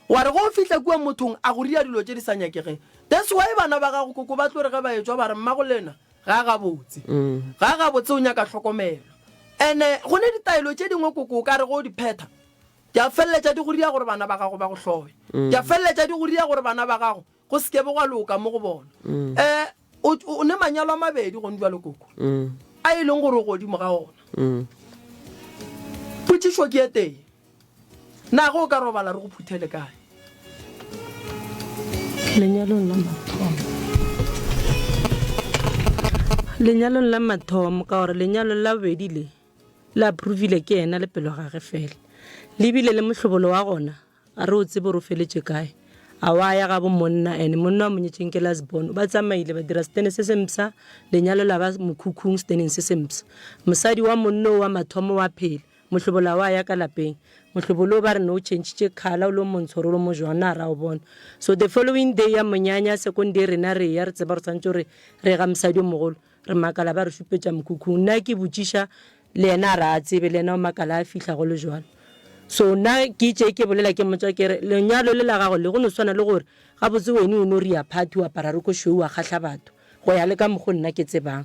wa re go fihla kua mothong a go ria dilo tše di sa nyakegeng that's why bana ba gago koko ba tlo re ge ba etswa ba re mmago lena ga gabotse o nyaka tlhokomelo ene go ne ditaelo tše dingwe koko o ka re go di pheta ke a feleletša di go ria gore bana ba gago ba go hlobe ke a feleletša di go ria gore bana ba gago go seke bo ga loka mo go bona o ne manyalo a mabedi go ndwa le koko a e leng gore o godimo ga ona potšišo ke eteng na go ka robala re go phuthele kae lenyalong la mathomo ka gore lenyalo la bobedi le la approvile ke ena le pelo gage fela le bile le mohlobolo wa gona a re o tsebe re o feletše kae a wa ya ga bo monna ene monna wa monyetšeng ke lasbon ba tsamaile ba dira stene se sempsa lenyalo la ba mokhukhung steneng se sempsa mosadi wa monno wa mathomo wa phele mohlobolo wa ya ka lapeng mohlobolo ba re no change khala o lo montsho ro mo jwana ra o bona so the following day ya monyanya secondary na re ya re tseba re tsantse re ga mosadi o mogolo re makala ba re šupetša mokhukhung nna ke botšiša le ena ra tsebe le ena o makala a fihla go le jwalo so na ke tše ke bolela ke motsa ke re lenyalo le la gago le go no swana le gore ga botse wene o no ria party wa para re ko show wa kgahla batho go ya le ka moggo nna ke tsebang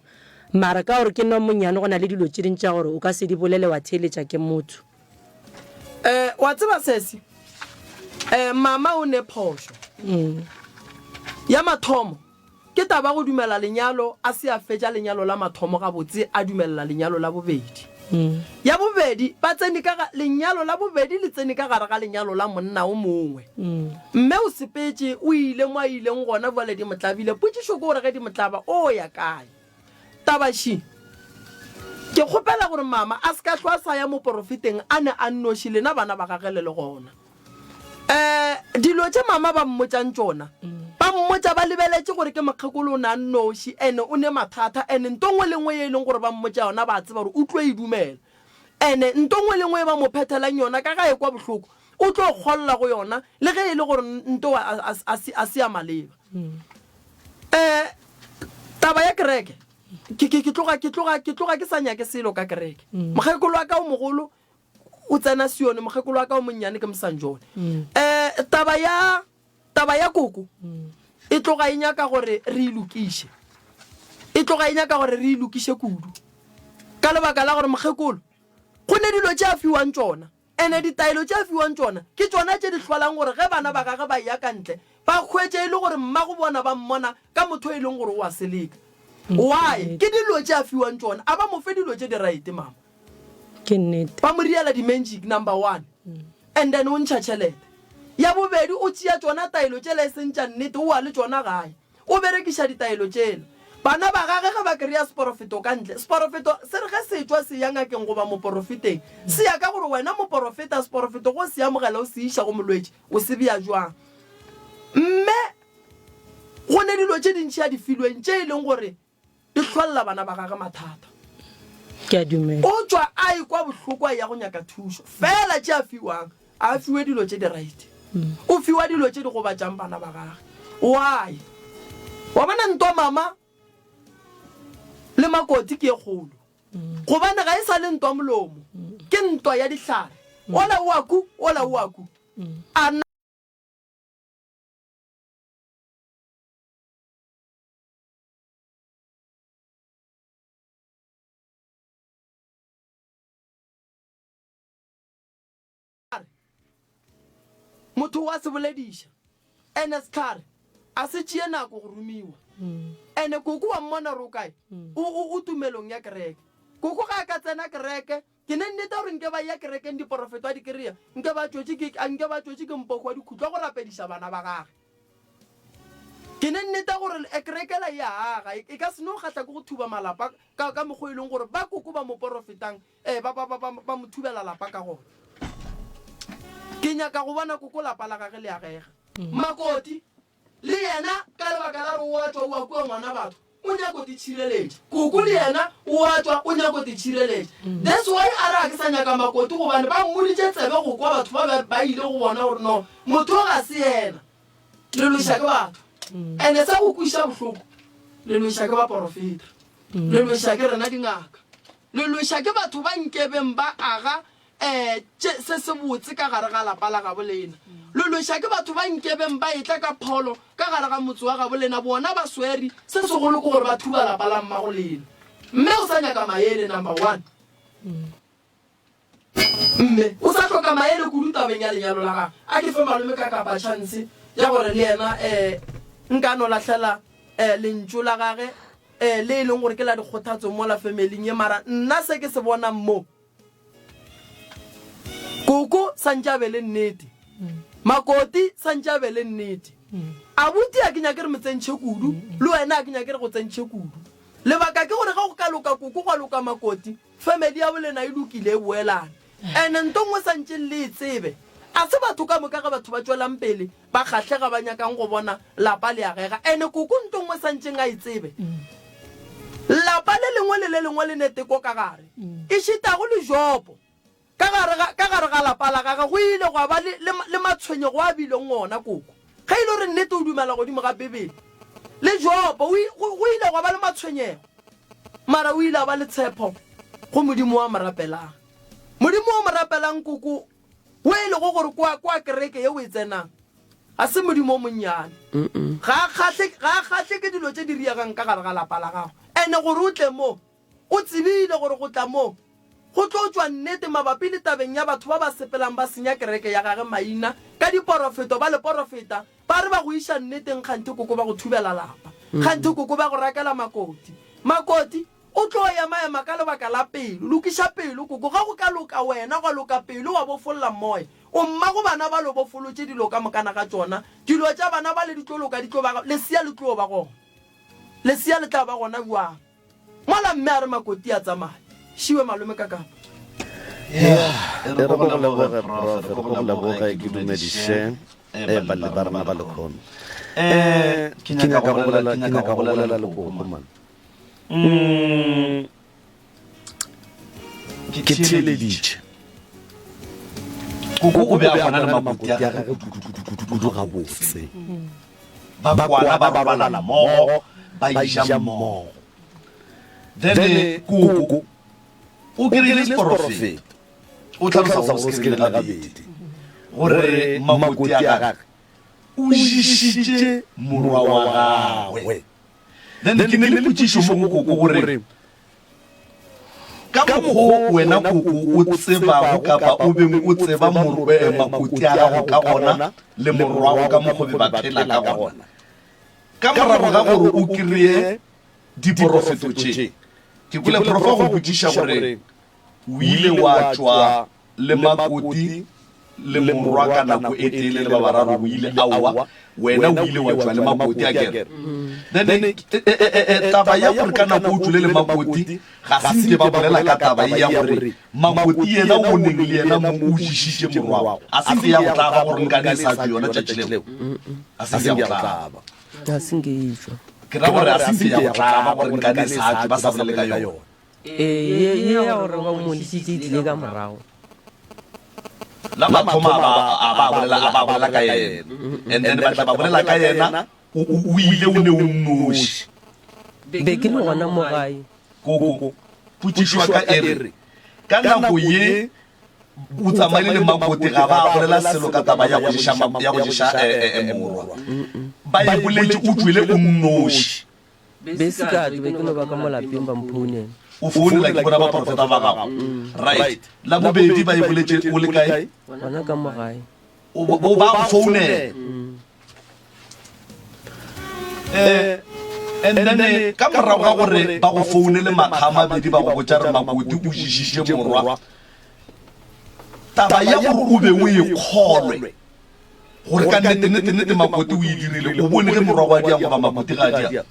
mara ka gore ke nna monyane go na le dilo tše dintša gore o ka se di bolele wa theletša ke motho wa tseba sesi mama o ne phošo ya mathomo ke taba go dumela lenyalo a se a fetša lenyalo la mathomo ga botse a dumelela lenyalo la bobedi ya bobedi ba tsene ka lenyalo la bobedi le tsene ka gare ga lenyalo la monna o mongwe mme o sepetse o ile mo a ileng gona vale di motlabile potšišo ke gore ge di motlaba o ya kae tabaši ke kgopela gore mama a se ka hlwa sa ya mo porofiteng a ne a nnoši lena bana ba gagele le gona dilo tše mama ba mmotšang tšona ba mmotša ba lebeletše gore ke mokgekolo o ne a nnoši ene o ne mathata ene ntongwe lengwe ye e leng gore ba mmotša yona ba tseba gore o tlo e dumela ene ntongwe lengwe e ba mo phethelang yona ka ga e kwa bohloko o tlo kgolola go yona le ge e le gore nto a se ya maleba taba ya kereke ke tloga ke sa nyake selo ka kereke mokgekolo wa ka o mogolo o tsena sione mokgekolo wa ka o monnyane ke mosanjone taba ya koko e tloga e nyaka gore re ilokiše kudu ka lebaka la gore mokgekolo go ne dilo tše a fiwang tšona ene ditaelo tše a fiwang tšona ke tšona tše di hlolang gore ge bana ba gage ba ya kantle ba hwetše e le gore mma go bona ba mmona ka motho e leng gore o a seleka why ke dilo tše a fiwang tšona a ba mo fe dilo tše di right mama ke nnete ba mo riela di-magic number 1 and then o ntšha tšhelete ya bobedi o tšea tšona taelo tšela e sentša nnete o a le tšona gae o berekiša ditaelo tšela bana ba gage ge ba kry-a seporofeto ka ntle seporofeto se re ge se tšwa se yangakeng goba moporofeteng se ya ka gore wena moporofeta seporofeto go se amogela o se iša go molwetši o se bea jwang mme go ne dilo tše dintšhi ya difilweng tše e leng gore di tlholela bana ba gage mathata ke a dumela o tswa a ikwa bohloko a ya go nyaka thušo fela tše a fiwang a fiwe dilo tše di right o fiwa dilo tše di go batšang bana ba gage why wa bona ntwa mama le makoti ke e kgolo gobane ga e sa le ntwa molomo ke ntwa ya dihlare ola o aku a motho wa se bolediša ene setlhare a se tšee nako go romiwa ene koko wa mmona ro kae o tumelong ya kereke koko ga a ka tsena kereke ke ne nnete gore nke ba ya kerekeng diporofeto a di kry-a nke ba tswetše ke mpoko wa dikhutlo go rapediša bana ba gage ke ne nnete gore kerekela ya aga e ka seno kgatla ke go thuba malapa ka mokgwa e leng gore ba koko ba mo porofetang ba mo thubela lapa ka gona ke nyaka go bona koko lapa la gage le agega makoti le yena ka lebaka la re o a tswa o a kua ngwana batho o nyako di tšhireletša koko le yena o a tswa o nyako di tšhireletša that's why a re a ke sa nyaka makoti gobane ba mmoditše tsebe go kwa batho ba ile go bona gore no motho ga se yena le loša ke batho ande sa go kwiša bohloko le loša ke ba porofeta le loša ke rena dingaka le loša ke batho ba nkebeng ba aga se se botse ka gare ga lapa la gabo lena le loša ke batho ba nkebeng ba etla ka pholo ka gare ga motse wa gabo lena bona ba sweri se segolo ke gore ba thuba lapa la mmago lena mme o sa nyaka maele number 1 mme o sa hloka maele kudu tabeng ya lenyalo la gage a ke fe malome ka kapa chance ya gore le yena nka no lahlela lentšu la gage le leng gore ke la dikgothatso mo la family ye mara nna se ke se bona mo Koko sanjabele nnete Makoti sanjabele nnete abuti a kenya ke re metsentšhe kudu le wena a kenya ke re go tsentšhe kudu lebaka ke gore ga go ka loka Koko go loka Makoti family ya bolena e lokile e boelana ene ntongwe santše le tsebe a se batho ka moka ga batho ba tswelang pele ba kgatlega ba nyakang go bona lapa le agega ene Koko ntongwe santšeng a itsebe lapa le lengwe le neteko ka gare e šita go le jopo ka gare ga lapa la gaga go ile go ba le matshwenyego a bileng ona Koko ga ile gore nnete o dumela godimo ga Bebele le jopo go ile go ba le matshwenyego mara o ile a ba le tshepo go modimo wa morapelang Koko o ile go gore kwa kereke ye o e tsenang a se modimo o monnyane ga kgatle ke dilo tse di riagang ka gare ga lapa la gago ene gore o tle mo o tsebile gore go tla mo go tlo tswa nnete mabapi le tabeng ya batho ba ba sepelang ba senya kereke ya gage maina ka diporofeto ba le porofeta ba re ba go isha nneteng kgante Koko ba go thubela lapa kgante Koko ba go rakela Makoti o tlo ya maema ka lebaka la pelo lokisha pelo Koko ga go ka loka wena go loka pelo wa bofolola moya o mma go bana ba lo bofolotse dilo ka mokana ga tsona dilo tša bana ba le ditloloka ditlo ba lesia le tlo ba go lesia le tla ba gona bua mola mme a re Makoti a tsamaya shiwe malome ka ka re go leboga ke dumediše ba le ba rena ba le khona ke nyaka go bolela le Koko man ke theleditše Koko o be a bona le Makoti ya gage kudu ga botse ba kwana ba robalana mmogo ba ija mmogo then Koko o kry-ile seporofeta o tlhalosa go se kry-ile gabedi gore Makoti a gage o išitše morwa wa gagwe then ke ne le potšišo mo Koko gore ka mokgwa wena Koko o tsebago kapa o beng o tseba Makoti a gago ka gona le morwago ka mokgwa ba phela ka gona ka morago ga gore o kry-e diporofeto tše ke kole profa go botšiša gore o ile wa tswa le Makoti le morwa ka nako e tele le ba bararo o ile awa wena o ile wa tswa le Makoti a kere then taba ya gore ka nako o tswile le Makoti ga se nke ba bolela ka taba ya gore Makoti yena o neng le yena mo o šišitše morwago a se nke ya go tlaba gore nka ne sa tswe yona tšatši leo a se nke ya go tlaba a se nke e tswa ke ra gore a se nke ya go tlaba gore nka ne sa tswe ba sa bolele ka yona ye ya gore ba modisitse e tlile ka morago la mathoma a ba bolela ka yena and then ba bolela ka yena o ile o ne o nnoši be ke le gona mo gae Koko potšišwa ka ere ka nako ye o tsamaile le Makoti ga ba bolela selo ka taba ya go ješa morwa ba e boletše o tswile o nnoši be se ka be ke no ba ka mo lapeng ba mphounela o founela ke bona ba porofeta ba gago right la bobedi ba e boletše o le kae gona ka mo gae o ba go founela and then ka morago ga gore ba go founele makgama bedi ba go botša re Makoti o šišitše morwa taba ya gore o be o e kgolwe gore ka nnete Makoti o e dirile o bone ge morwa wa diang goba Makoti ga dia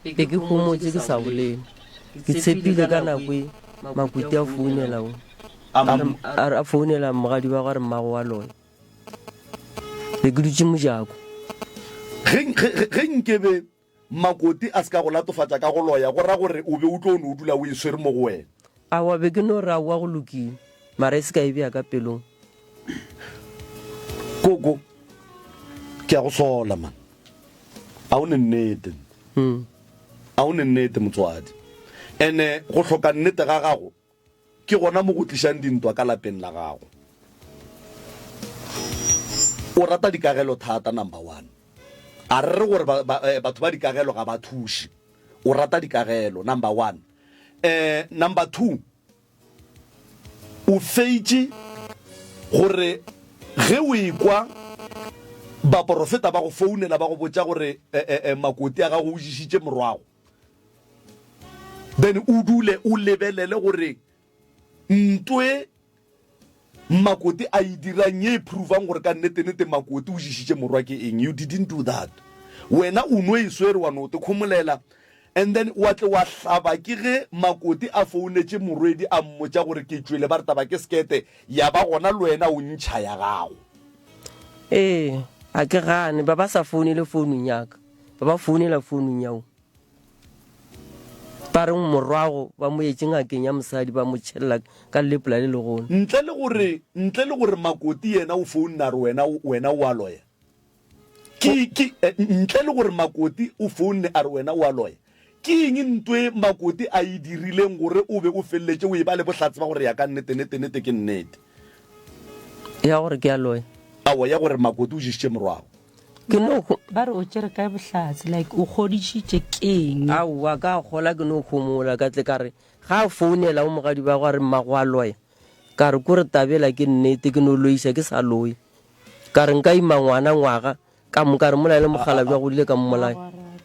be ke gomotse ke sa bolele ke tshepile ka nako e Makoti a founela a founela mogadi wa gore mmago wa loya be ke dutse mojako ge nkebe Makoti a se ka go latofatša ka go loya go ra gore o be o tlo o dula o e swere mo go wena awa be ke no re a wa go lokile mara e se ka e bea ka pelong Koko ke a go sola man a o ne nnete motswadi ene go hloka nnete ga gago ke gona mo go tlišang dintwa ka lapeng la gago o rata dikagelo thata number 1 a re gore batho ba dikagelo ga ba thuši o rata dikagelo number 1 number 2 o feitše gore ge o ekwa baporofeta ba go founela ba go botša gore Makoti a gago o dišitše morwago then o dule o lebelele gore ntwe Makoti a idirang ye proofang gore ka nnete Makoti o jishitše morwa ke eng. You didn't do that. Wena o no e swere wa no te khomolela, and then wa tle wa hlaba ke ge Makoti a founetse morwedi a mmotsa gore ke tswele ba re taba ke skete ya ba gona le wena o ntšha ya gago. A ke gane ba sa founile founung yaka, ba founela founung yao ba re morwago ba mo etse ngakeng ya mosadi ba mo tšhelela ka lepula le legone. Ntle le gore Makoti yena o founna re wena wa loya. Ntle le gore Makoti o founne a re wena wa loya. Ke eng ntwe Makoti a e dirileng gore o be o felletse o e ba le bohlatse ba gore ya ka nnete ke nnete. Ya gore ke a loya. Awa ya gore Makoti o jishitše morwago. Ke no ba re o tsere ka bohlatse like o godishitše keng. Awa ka gola ke no khomola ka tle ka re ga founela o mogadi ba go re mmago a loya ka re ko re tabela ke nnete ke no loisa ke sa loye ka re nka ima ngwana ngwaga ka mo ka re mola le mogala bja go dile ka mmolai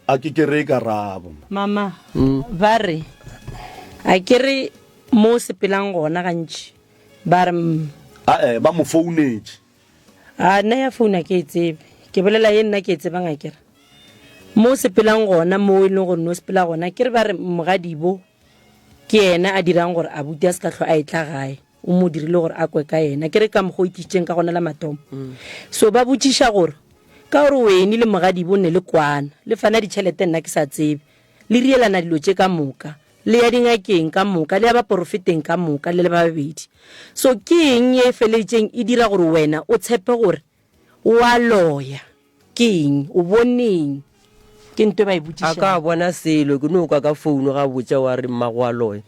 a ke re ka rabo mama ba re a ke re mo sepelang gona gantši ba re ba mo founetse a nna ya founa ke tsebe ke bolela ye nna ke tsebang a kere mo sepelang gona mo e leng gore no sepela gona ke re ba re mogadibo ke yena a dirang gore a buti a se ka tlho a etla gae o mo dirile gore a kwe ka yena ke re ka mo go itšeng ka gona la matomo so ba botšiša gore ka gore wene le mogadibo ne le kwana le fana ditšhelete nna ke sa tsebe le rielana dilo tše ka moka le ya dingakeng ka moka le ya ba profiteng ka moka le ba babedi so ke eng ye feleditšeng e dira gore wena o tshepe gore wa loya ke eng o boneng ke ntwe ba e botšiša. A ka bona selo ke no ka founu ga botša wa re mmago a loya.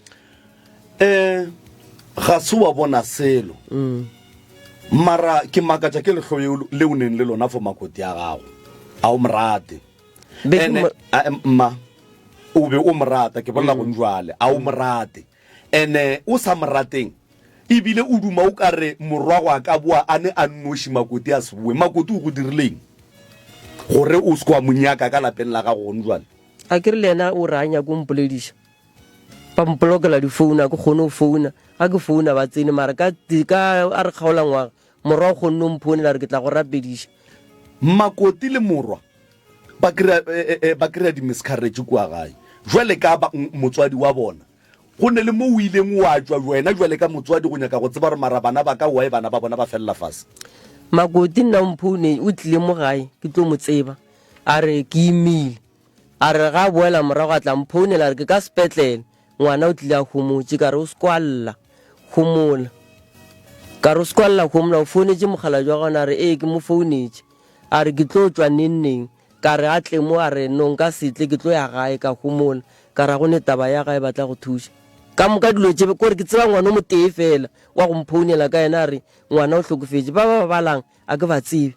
Ga se wa bona selo mara ke makatša ke lehloyo le o neng le lona for Makoti ya gago a o morate mma o be o morata ke bolela go njwale a o morate ene o sa morateng ebile o duma o ka re morwago a ka boa a ne a nnoši Makoti a seboe Makoti o go dirileng gore o se kwa monyaka ka lapeng la gago go njwale a ke re le ena o re a nyako mpolediša ba mpolokela difounu a ke kgone go founa ga ke founa ba tsene mara ka a re kgaola ngwaga morwa o kgonne o mphounela re ke tla go rapediša Makoti le morwa ba kry-a di-miscarriage kua gae jwale ka motswadi wa bona go ne le mo o ileng wa tswa wena jwale ka motswadi go nyaka go tseba gore marabana ba ka wae bana ba bona ba felela fase Makoti nna mphoune o tlile mo gae ke tlo mo tseba a re ke imile a re ga boela morago a tla mphounela re ke ka sepetlele ngwana o tlile a homotse ka re o sekwalla homola ka re o sekwalla homola o founetse mogala jwa gona a re ke mo founetse a re ke tlo tswa neng ka re a tle mo a re no nka setle ke tlo ya gae ka homola ka ra go ne taba ya gae batla go thuša ka moka dilo tšebe kore ke tseba ngwana o mo tee fela wa go mphounela ka ena a re ngwana o hlokofetse ba ba balang a ke ba tsebe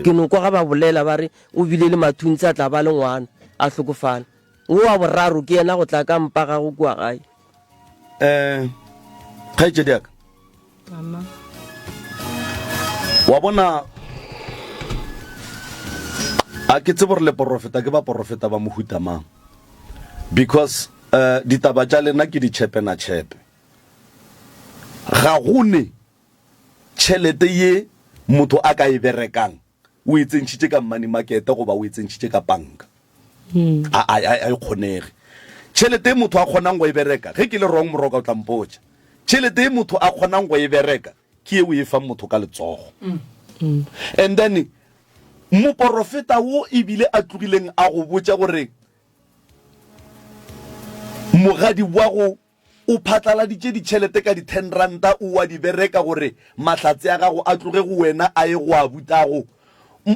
ke no kwa ga ba bolela ba re o bile le mathuntse a tla ba le ngwana a hlokofala o wa boraro ke yena go tla ka mpa ga go kua gae kgaetšedi yaka wa bona a ke tsebe gore le porofeta ke ba porofeta ba mohuta mang because ditaba tša lena ke ditšhepe na tšhepe ga gone tšhelete ye motho a ka e berekang o e tsentšhitše ka money market goba o e tsentšhitše ka banka a e kgonege tšhelete ye motho a kgonang go e bereka ge ke le wrong moroka o tla mpotša tšhelete ye motho a kgonang go e bereka ke ye o e fang motho ka letsogo and then moporofeta wo ebile a tlogileng a go botša gore mogadi wa go o phatlaladitše ditšhelete ka di-10 ranta o wa di bereka gore mahlatse a gago a tloge go wena a ye go a butago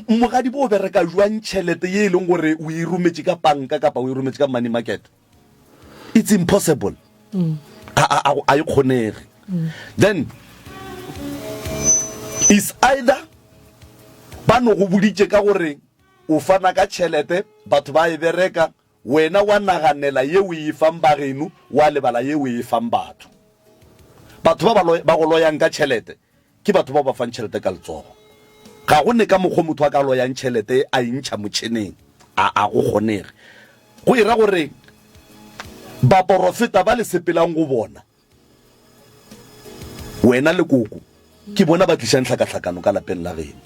mogadi bo o bereka jwang tšhelete ye e leng gore o e rometše ka panka kapa o e rometše ka money market it's impossible a e kgonege then is either ba no go boditše ka gore o fana ka tšhelete batho ba e bereka wena wa naganela ye o e fang bageno wa lebala ye o e fang batho ba go loyang ka tšhelete ke batho ba ba fang tšhelete ka letsogo ga go ne ka mokgwa motho a ka loyang tšhelete a intšha motšhineng a go kgonege go ira gore ba profeta ba le sepelang go bona wena le koko ke bona ba tlisha nhlakahlakano ka lapeng la rena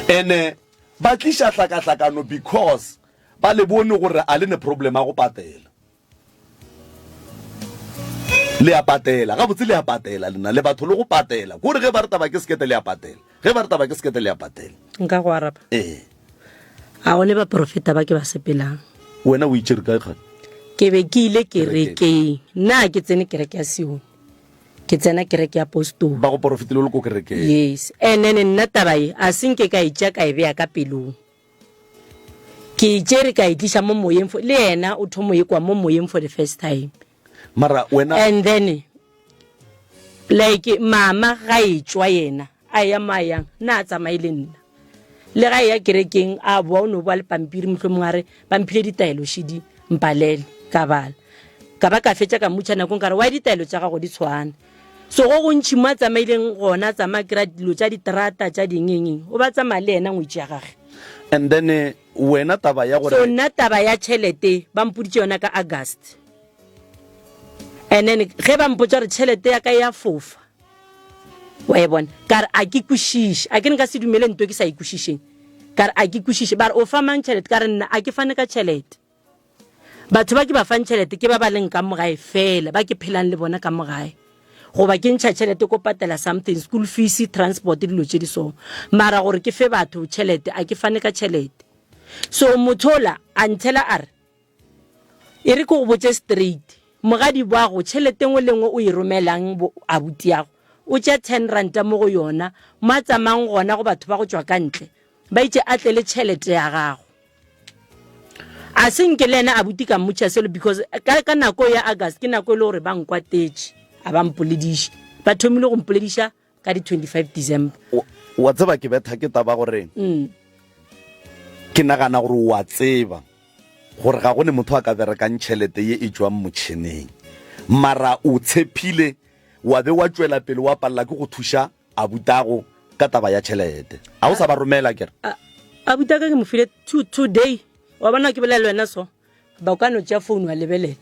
ene ba tlisha hlakahlakano because ba le bone gore a le ne problem a go patela le a patela ga botse le a patela lena le batho le go patela gore ge ba re taba ke sekete le a patela ge ba re taba ke sekete le a patela nka go araba a o le ba profeta ba ke ba sepelang wena o itšere kae kgane ke be ke ile kerekeng nna ke tsene kereke ya Sion ke tsena kereke ya Apostol ba go profetile le ko kerekeng yes and then nna taba e a senke ka itša ka e beya ka pelong ke itšere ka itlisha mo moyeng le yena o thomo e kwa mo moyeng for the first time mara wena and then like mama ga itswa yena a ya mayang na tsamaile nna le ga ya kerekeng a bua o no bua le pampiri mohlomongare pampile ditaelo shidi mpalele ka bala ka ba ka fetša ka mutšha nakong ka re wa ditaelo tša gago di tshwana so go gontšhi mo a tsamaileng gona tsama kry-a dilo tša diterata tša dingengeng o ba tsamaya le yena ngwetši ya gage and then wena taba ya gore so nna taba ya tšhelete ba mpoditše yona ka August and then ge ba mpotša gore tšhelete ya ka ya fofa wa e bona ka re a ke kwešiše a ke ne ka se dumele nto ke sa ikwešišeng ka re a ke kwešiše ba re o fa mang tšhelete ka re nna a ke fane ka tšhelete batho ba ke ba fang tšhelete ke ba ba leng ka mogae fela ba ke phelang le bona ka mogae goba ke ntšha tšhelete ko patela something school fees transport dilo tše di so mara gore ke fe batho tšhelete a ke fane ka tšhelete so mothola a nthela a re e re ko go botse straight mogadi boago tšhelete ngwe lengwe o e romelang abuti yago o tša 10 ranta mo go yona mo a tsamang gona go batho ba go tšwa ka ntle ba itše a tle le tšhelete ya gago a senke le ena abuti ka mmotša selo because ka nako ya August ke nako e le gore ba nkwatetše a ba mpolediša ba thomile go mpolediša ka di 25 December wa tseba ke betha ke taba gore ke nagana gore wa tseba gore ga go ne motho a ka berekang tšhelete ye e tswang motšhineng mara o tshepile wa be wa tswela pele wa palela ke go thuša abutago ka taba ya tšhelete a o sa ba romela kere abuta ka ke mo file today wa bona ke bolela wena so ba o ka no tša phone wa lebelela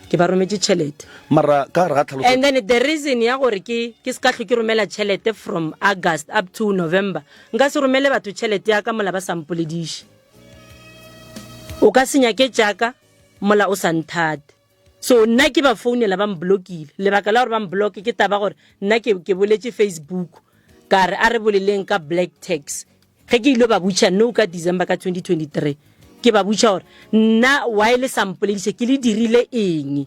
ke ba rometse tšhelete mara ka re ga tlhaloso and then the reason ya gore ke ska hlwe ke romela tšhelete from August up to November nka se romele batho tšhelete ya ka mola ba sampolediše o ka senya ke tšaka mola o sa nthate so nna ke ba founela ba mblokile lebaka la gore ba mbloke ke taba gore nna ke boletše Facebook ka re a re boleleng ka black tax ge ke ile ba butša no ka December ka 2023 ke ba butša gore nna wa ile sampolediše ke le dirile eng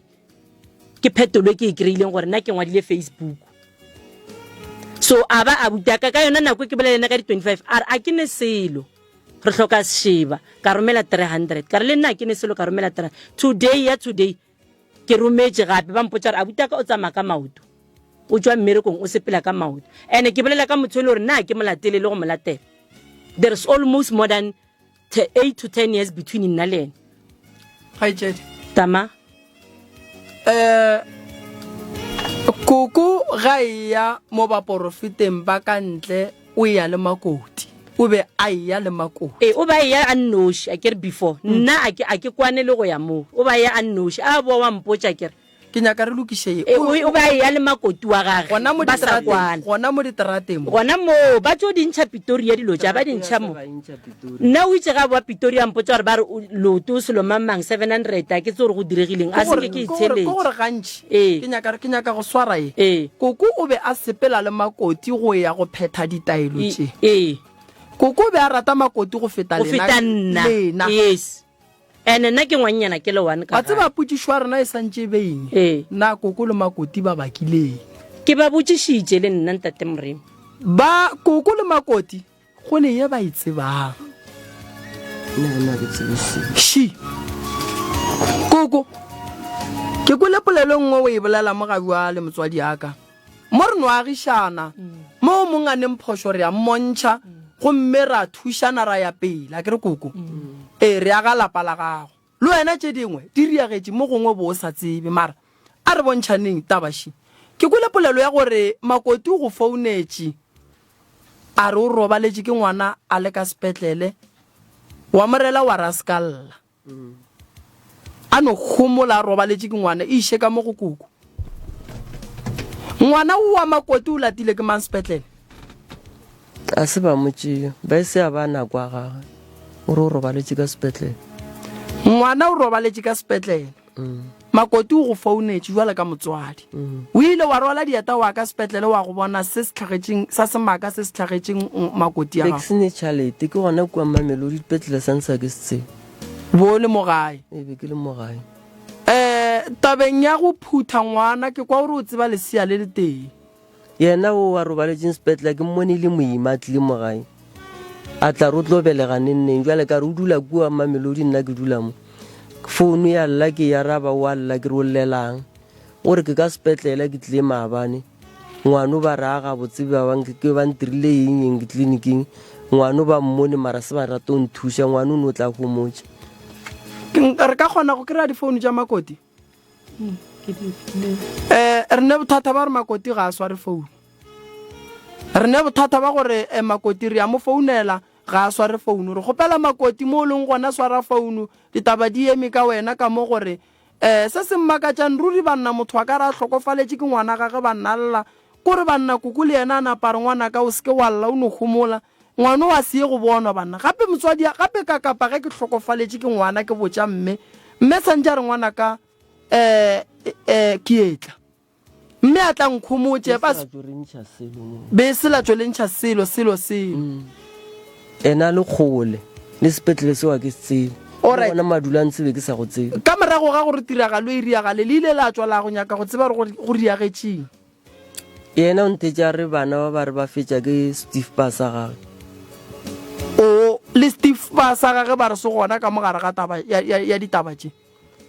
ke phetolo ke e kry-ileng gore nna ke ngwadile Facebook so a ba a butaka ka yona nako ke bolelena ka di 25 a ke ne selo re hloka sheba ka romela 300 ka re le nna ke ne selo ka romela 300 today ke rometse gape ba mpotša re a butaka o tsamaya ka maoto o tswa mmerekong o sepela ka maoto ene ke bolela ka motho le gore nna ke molatele le go molatela there's almost more than 8 to 10 years between nna le ene Gaitšedi tama koko ga e ya mo ba porofeteng ba ka ntle o ya le makoti o be a ya le makoti o ba ya a nnoši a kere before nna a ke kwane le go ya moo o ba ya a nnoši a boa wa mpotša kere ke nyaka re lokiše o ba ya le makoti wa gage ba sa kwana gona mo diterateng gona mo ba tšo dintšha Pretoria dilo tša ba dintšha mo nna o itse ga boa Pretoria mpotša gore ba re loto o selo mamang 700 a ke tse gore go diregileng a seke ke itsheletše gore gantši ke nyaka go swara koko o be a sepela le makoti go ya go phetha ditaelo tše koko o be a rata makoti go feta nna yes ene nna ke ngwannyana ke le one ka ba tseba potšišwa rena e santše beine nna koko le makoti ba bakileng ke ba botšišitše le nna ntate Moremi ba koko le makoti go ne ye ba e tsebang shi koko ke kole polelo nngwe o e bolela mogabi wa le motswadi aka mo re no agišana mo mongwe a neng phošo re ya mmontšha gomme ra thušana ra ya pele a kere koko re ya ga lapa la gago le wena tše dingwe di riagetše mo gongwe bo o sa tsebe mara a re bontšhaneng tabaši ke kole polelo ya gore makoti o go founetše a re o robaletše ke ngwana a le ka sepetlele wa morela wa raskalla a no gomola robaletse ke ngwana e ishe ka mo go kuku ngwana o wa Makoti o latile ke mang sepetlele a se ba motšeo ba se a ba nako a gagwe o re o robaletse ka sepetlele ngwana o robaletse ka sepetlele Makoti o go founetse jwale ka motswadi o ile wa rola dieta wa ka sepetlele wa go bona se se tlhagetseng sa semaka se se tlhagetseng Makoti ya gago vaccine chalete ke gona kwa Mamelodi dipetlele sa ntse ke se bo le mogae e be ke le mo gae tabeng ya go phutha ngwana ke kwa o re o tseba lesia le le teng yena o wa robaletseng sepetlele ke mmone le moima a tlile mo gae a tla re o tlo belega nenneng jwale ka re o dula kua Mamelodi nna ke dula mo founu ya lla ke ya raba wa lla ke re o llelang o re ke ka sepetlele ke tlile maabane ngwana ba ra ga botse ba bang ke ba ntirile eng ke tleliniking ngwana ba mmone mara se ba rata o nthuša ngwana o ne o tla go motse re ka kgona go kry-a difounu tša Makoti re ne bothata ba re Makoti ga a sware founu re ne bothata ba gore Makoti re ya mo founela ga a sware founu re gopela Makoti mo leng gona swara founu ditaba di eme ka wena ka mo gore se se mmakatšang ruri banna motho a ka re a tlhokofaletše ke ngwana gage ba nnalla kore banna kuku le yena a napare ngwana ka o seke wa lla o ne gomola ngwana wa se go bonwa banna gape motswadi gape ka kapa ge ke tlhokofaletše ke ngwana ke botša mme santja re ngwana ka ke etla mme a tla nkhomotše be se la tšolentšha selo ena le kgole le sepetlele se wa ke se bona madula ntse be ke sa go tsebe ka morago ga gore tiragalo e riagale le ile la tswa la go nyaka go tseba re go riagetšeng yena o ntetša re bana ba ba re ba fetša ke Steve Pass a gage o le Steve Pass a gage ba re se gona ka mogare ga taba ya ditaba tše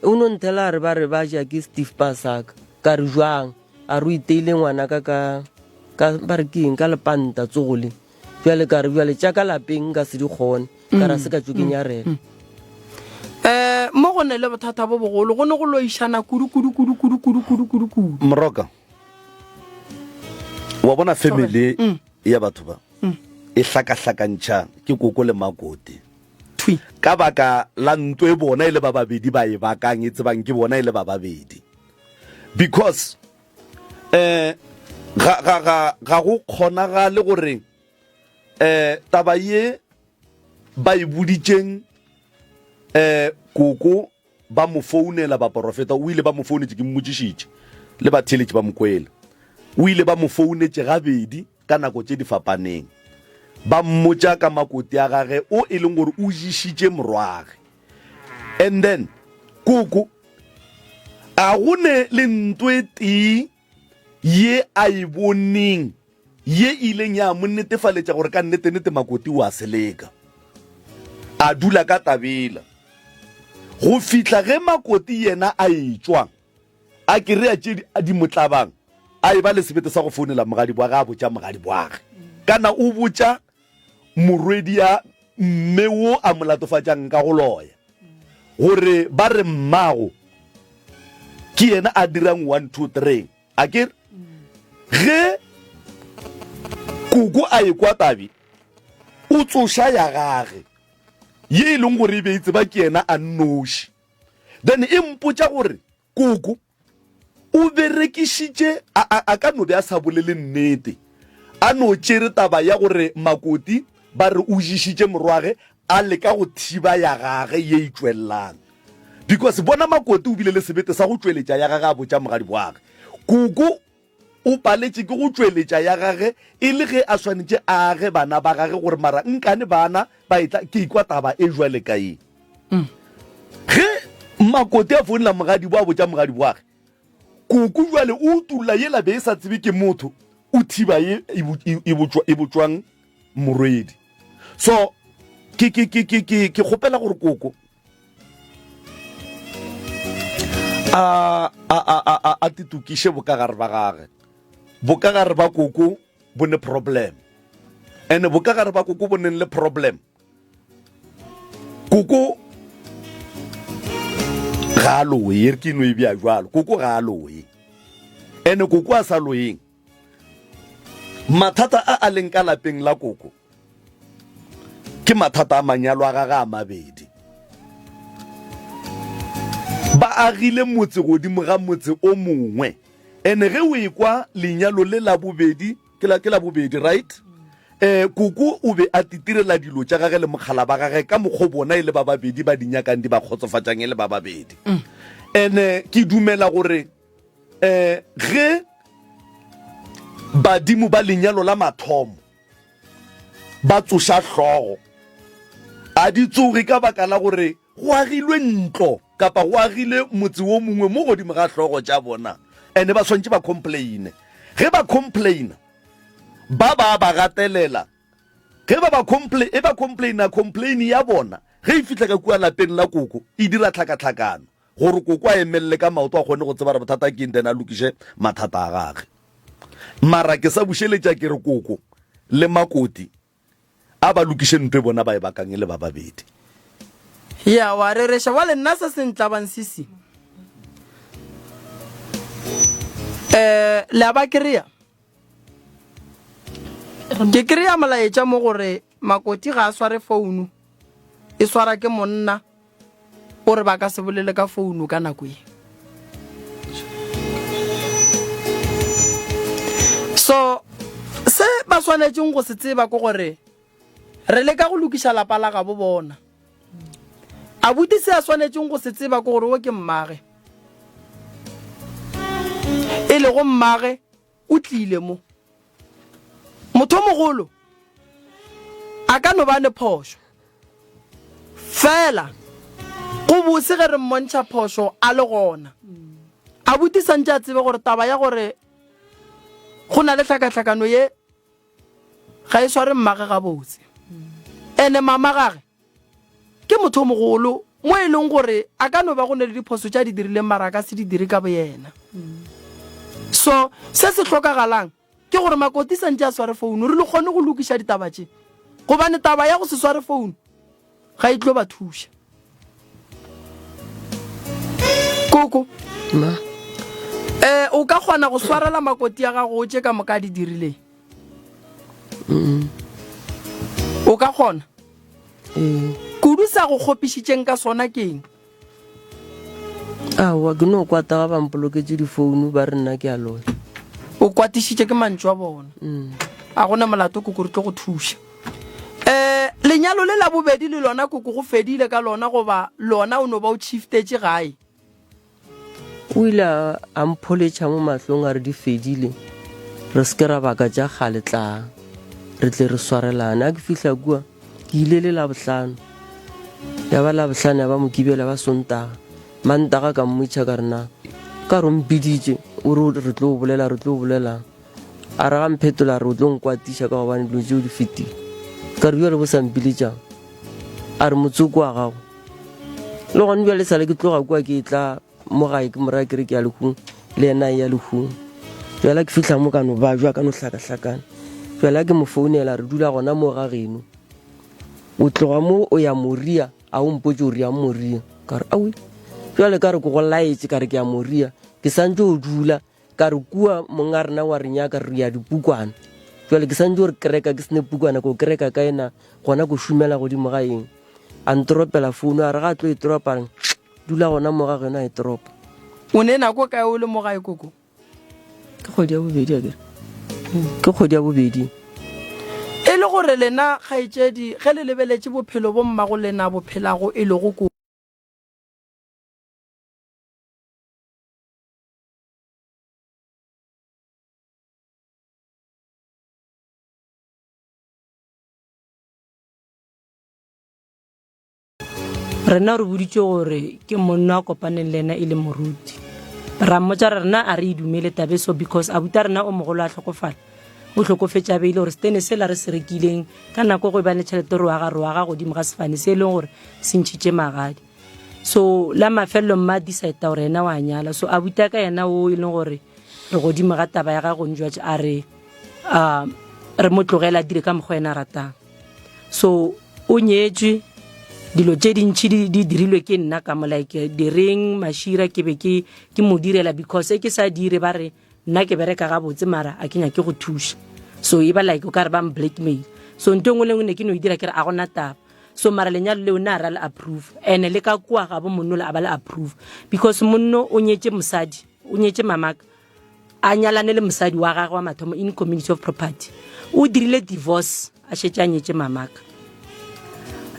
o no ntela re ba re ba ja ke Steve Pass a ka re jwang a re o iteile ngwana ka ba re ke eng ka lepanta tsogole jwale ka re jwale tša ka lapeng ka se di kgone ka ra se ka tšokeng ya rena mo go ne le bothata bo bogolo go ne go loišana kudu Moroka wa bona family ya batho ba e hlakahlakantšha ke koko le Makoti ka baka la ntwe bona ile ba babedi ba e bakang e tsebang ke bona ile ba babedi because ga go kgonagale gore taba ye ba e boditšeng koko ba mo founela ba profeta o ile ba mo founetse ke mmotšišitše le ba theletše ba mokwela o ile ba mo founetse gabedi ka nako tše di fapaneng ba mmotša ka Makoti a gage o e leng gore o jišitše morwage and then koko a go ne le ntwe tee ye a e boneng ye ileng ya mo netefaletša gore ka nnete Makoti o a seleka a dula ka tabela go fitla ge Makoti yena a etswa a kry-a tše di motlabang a e ba le sebete sa go founela mogadi bwa ga a botša mogadi bwage kana o botša morwedi ya mme wo a molatofatšang ka go loya gore ba re mmago ke yena a dirang 1 2 3 a kere ge koko a e kwa tabi o tsoša ya gage ye e leng gore e beitse ba ke yena a nnoši then e mpotša gore koko o berekišitše a ka no be a sa bolele nnete a no tšere taba ya gore Makoti ba re o jišitše morwage a leka go thiba ya gage ye e tšwelelang because bona Makoti o bile le sebete sa go tšweletša ya gage a botša mogadi bwage koko o paletše ke go tšweletša ya gage e le ge a swanetše a age bana ba gage gore mara nkane bana ba etla ke ikwa taba e jwale ka eng ge Makoti a founela mogadi bo a botša mogadi bwage koko jwale o tula yela be e sa tsebe ke motho o thiba ye e botšwang morwedi so ke kgopela gore koko a titukiše bokagare ba gage bokagare ba koko bo ne problem and bokagare ba koko bo neng le problem koko ga loe re ke no e bia jwalo koko ga loe ene koko a sa loeng mathata a leng ka lapeng la koko ke mathata a manyalo a gaga a mabedi agile motse godimo ga motse o mongwe ene ge o ekwa lenyalo le la bobedi ke la bobedi right kuku o be a titirela dilo tša gage le mogala ba gage ka mokgo bona e le ba babedi ba dinyakang di ba kgotsofatšang e le ba babedi ene ke dumela gore ge badimo ba lenyalo la mathomo ba tsoša hlogo a di tsoge ka baka la gore go agilwe ntlo kapa go agile motse wo mongwe mo godimo ga hlogo tša bona ene ba swantse ba complaine ge ba complaina ba gatelela ge ba complain ya bona ge e fitla ka kua lapeng la koko e dira tlhakatlhakano gore koko a emelele ka maoto a kgone go tseba re bothata ke ntena a lokiše mathata a gage mara ke sa bušeletša ke re koko le makoti a ba lokiše ntwe bona ba e bakang e le ba babedi ya wa rereša wa le nna se sentlaban sisi le a ba kry-a ke kry-a molaetša mo gore makoti ga a sware founu e swara ke monna gore ba ka se bolele ka founu ka nako e so se ba swanetšeng go se tseba ko gore re le ka go lokiša lapa la gabo bona abuti se a swanetšeng go se tseba ko gore o ke mmage e le go mmage o tlile mo motho mogolo a ka no bane phošo fela go bose ge re mmontšha phošo a le gona a botisantše a tsebe gore taba ya gore go na le tlhakatlhakano ye ga e sware mmage gabotse ene mama gage ke motho mogolo mo e leng gore a ka no ba go ne le diphoso tša di dirileng maraka se di dire ka bo yena so se se tlhokagalang ke gore makoti santse a sware founu re le kgone go lokiša ditaba tše gobane taba ya go se sware founu ga e tlo ba thuša koko o ka kgona go swarela makoti ya gago o tše ka moka di dirileng o ka kgona kudu sa go kgopišitšeng ka sona keng awa ke no kwata ga bampoloketse difounu ba re nna ke a loya o kwatišitše ke mantšu a bona a gona molato koko re tlo go thuša lenyalo le la bobedi le lona koko go fedile ka lona goba lona o no ba o shiftetše gae o ile a mpholetša mo mahlong a re di fedile re se ke ra baka tša kgale tlang re tle re swarelane a ke fihla kua ke ile le labohlano ya ba labohlano ya ba mokibela ba sontaga mantaga ka mmotša ka rena ka re mpiditše o re re tlo bolela a re ga mphetola re o tlo nkwatiša ka gobane dilo tšeo di fetile ka re bjale bo sampiletšang a re motsoko wa gago le gone bjale sale ke tloga kua ke tla mo gae ke moraya kere ke ya lehung le ena ya lehung bjala ke fihla mo ka no ba jwa ka no hlakahlakana bjala ke mo founela re dula gona mo ga geno o tloga mo o ya moria a o mpotse o ria moria ka re awe bjale ka re ko go laetse ka re ke ya moria ke santse o dula ka re kua monga rena wa re nyaka re ya dipukwana bjale ke santse o re kereka ke sene pukwana ko kereka ka ena gona go šumela godimo gaeng a ntoropela founu a re ga tlo e toropa dula gona mo ga gena e toropa o ne nako kae o le mo gae koko ke kgwedi ya bobedi a kere ke kgwedi ya bobedi e le gore lena kgaetšedi ge le lebeletše bophelo bo mmago lena bophelago e le go ko rena re boditse gore ke monna a kopaneng le ena e le moruti ra mmotsa rena a re idumele tabeso because abuta rena o mogolo a tlhokofala o tlhokofetša beile gore stene se la re se rekileng ka nako go bane tšhelete re wa ga godimo ga sefane se e leng gore se ntšhitše magadi so la mafelelo mma decide gore ena wa nyala so abuta ka yena o e leng gore re godimo ga taba ya ga go njwatše a re mo tlogela dire ka mokgwa ena ratang so o nyetše dilo tše dintšhi di dirilwe ke nna ka molaike direng mašira ke be ke mo direla because ke sa dire ba re nna ke bereka ga botse mara a kenya ke go thuša so e ba like o ka re ba blackmail so nto ngwe le ngwe ne ke no e dira ke re a gona taba so mara lenyalo leo na ra le approve ene le ka kwa ga bo monno le a ba le approve because monno o nyetse mosadi o nyetse mamaka a nyalane le mosadi wa gagwe wa mathomo in community of property o dirile divorce a shetse a nyetse mamaka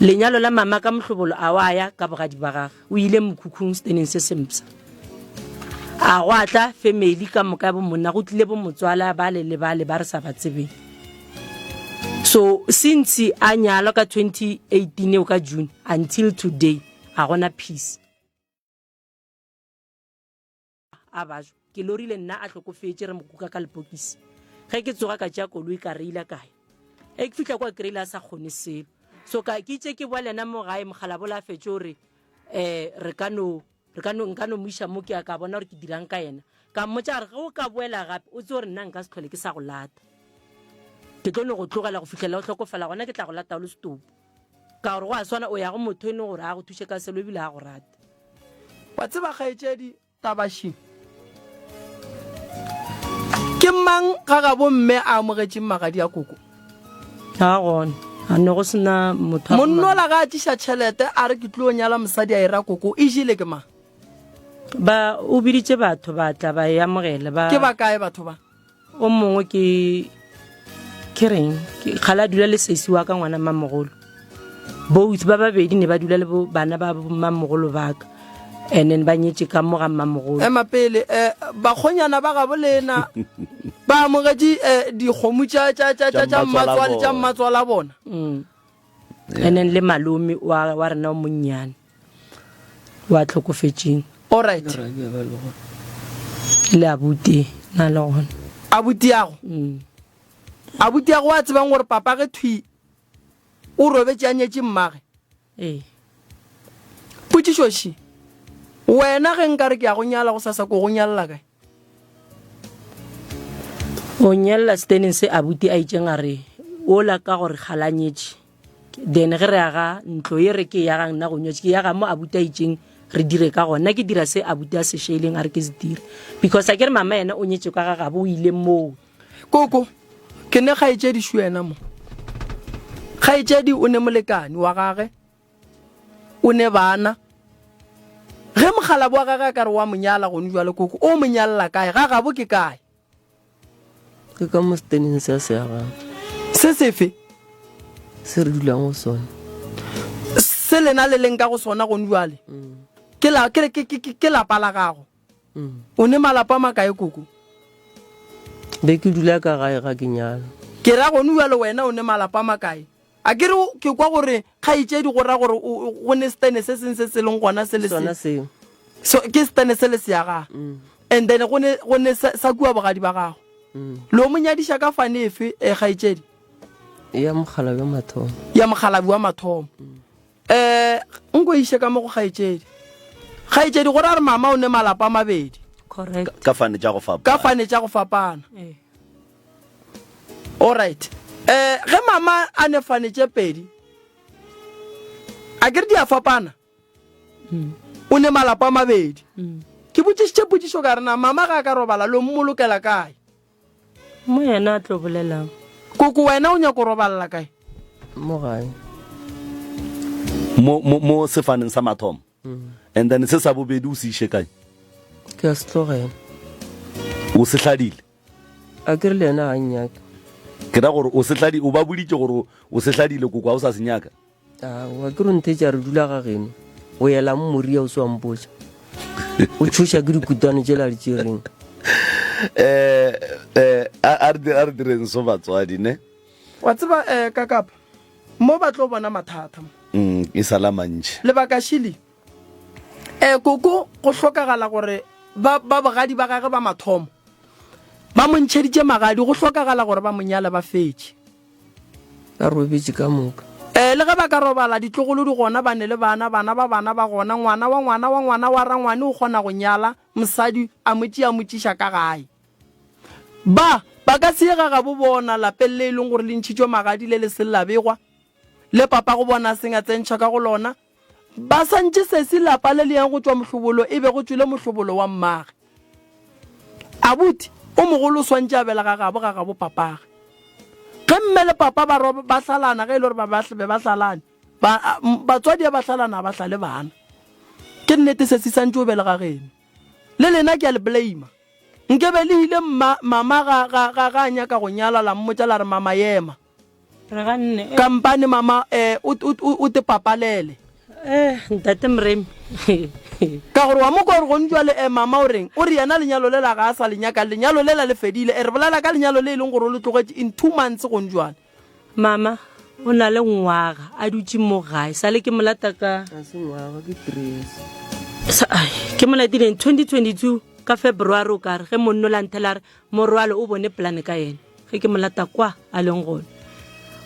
lenyalo la mamaka mohlobolo a waya ka bogadi ba gagwe o ile mokhukhung steneng se sempsa a gwatla family ka moka bo monna go tlile bo motswala ba le ba re sa ba tsebeng so since a nyalwa ka 2018 ka June until today a gona peace a bajo ke lorile nna a tlhokofetse re mokuka ka lepokisi ge ke tsoga ka tša koloi ka reila kae e ke fitla kwa kreila sa kgone selo so ka ke itse ke bua lena mo gae mogala bola fetse gore re ka no mo isha mo ke ka bona gore ke dirang ka yena ka mmotsa re go ka boela gape o tse gore nna nka se tlhole ke sa go lata ke tlo no go tlogela go fitlhela o tlhokofala gona ke tla go lata o le stop ka gore go a swana o ya go motho ene gore a go thushe ka selo ebile a go rata wa tseba kgaetsedi tabashi ke mang ga ga bo mme a amogetseng magadi a koko ga gona a ne go sena motho monno la ga tisha tšhelete a re ke tlo nyala mosadi a ira koko e jile ke mang ba o biditse batho ba tla ba ya mogela ba ke ba kae batho ba o mongwe ke reng ke khala dula le sesi wa ka ngwana mamogolo both ba babedi ne ba dula le bana ba mamogolo baka and then ba nyetse ka mo ga mamogolo mapele ba khonyana ba ga bolena ba amogetse dikgomo tša mmatswala bona and then le malome wa rena o monnyane wa tlhokofetseng all right le abuti na le gona abuti yago wa tsebang gore papa ge thwi o robetse a nyetse mmage potšišoši wena ge nka re ke ya go nyala go sasa ko go nyalela kae o nyalla steneng se abuti a itseng a re ola ka gore kgalanyetse then ge re aga ntlo ye re ke ya gang nna go nyetse ke ya ga mo abuti a itseng re dire ka gona ke dira se abuti a se sheleng a re ke se dire because a ke re mama yena o nyetse ka ga bo ile moo koko ke ne kgaetsedi shuena mo kgaetsedi o ne molekane wa gage o ne bana ge mogala bo ga ka re wa monyala go njwa le koko o monyalla kae ga ga bo ke kae ke ka mosteneng se se aga se sefe se re dulang go sona se lena le leng ka go sona go njwale ke la pala gago o ne malapa makae koko be ke dula ka gae ga ke nyala ke ra go njwale wena o ne malapa makae a ke re ke kwa gore kgaitsedi go ra gore go ne stene se seng se se leng gona se le sona seo so ke stene se le se ya ga and then go ne sa kua bogadi ba gago lo mo nyadiša ka fane efe kgaitsedi ya mogalabi wa mathomo nko ishe ka mo go kgaitsedi go ra re mama o ne malapa a mabedi correct ka fane tša go fapana all right ge mama a ne fanetse pedi a ke re di a fapana o ne malapa a mabedi ke botšišitše potšišo ka rena mama ga ka robala lo mmolokela kae mo yena a tlo bolelang koko wena o nyako robalela kae mo gae mo sefaneng sa mathomo and then se sa bobedi o se ishe kae ke a se tlogela o se hladile a ke re le ena ga nnyaka ke ra gore o se hladile o ba boditše gore o se hladile koko a o sa se nyaka wa ke ronthetša re dula ga geno o yela mo moria o se wampotša o thuša ke dikutane tšela di tšereng a re direng so batswadi ne wa tseba kakapa mo ba tlo bona mathata e sala mantši lebaka shili koko go hlokagala gore ba bogadi ba gage ba mathomo ba montšheditše magadi go hlokagala gore ba monyala ba fetse ka robetse ka moka le ge ba ka robala ditlogolo di gona ba ne le bana ba gona ngwana wa rangwane o kgona go nyala mosadi a motšiša ka gae ba ka seega ga bo bona lapeng le e leng gore le ntšhitšwe magadi le le selabegwa le papa go bona seng a tsentšha ka go lona ba santše sesi lapa le le yang go tšwa mohlobolo e be go tswile mohlobolo wa mmage abuti o mogolo o swantše a bela ga gabo papage ge mme le papa ba hlalana ge e le gore be ba hlalane batswadi ba hlalana ba hlale bana ke nnete se se santse o belega geno le lena ke a le blame nke be le ile mama ga nyaka go nyala la mmotsa la re mama yema re ga nne kampane mama o te papalele ntate Mremi ka gore wa mo ko re go ntjwa le mama o reng o re yena lenyalo le la ga sa lenyaka lenyalo le la le fedile re bolela ka lenyalo le leng gore o le tlogetse in 2 months go ntjwana mama o na le ngwaga a dutse mo gae sa le ke molata ka ke molatile 2022 ka February o ka re ge monno la nthela re morwalo o bone plan ka yena ge ke molata kwa a leng gone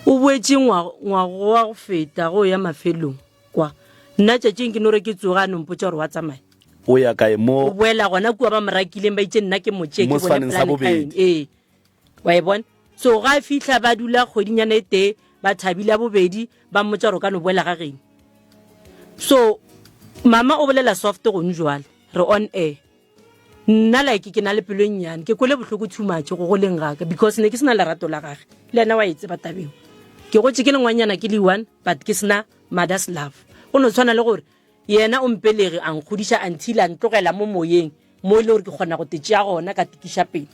o boetse ngwago wa go feta go ya mafelong kwa nna tšatšeng ke no re ke tsoga no mpotsa gore wa tsamaya o ya kae mo o boela gona kua ba morakileng ba itse nna ke motšee ke bone plan ka yena wa e bona so ga fihla ba dula kgwedinyana e tee ba thabile bobedi ba mmotsa gore ka no boela ga geng so mama o bolela soft go njwale re on air nna like ke na le pelo nnyane ke kole bohloko too much go go leng gaka because ne ke sena lerato la gage le yena wa etse ba tabeng ke gotse ke lengwanyana ke le one but ke sena mother's love go no tshwana le gore yena o mpelege a nkgodisa until a ntlogela mo moyeng mo ile gore ke kgona go tetšea gona ka tikiša pele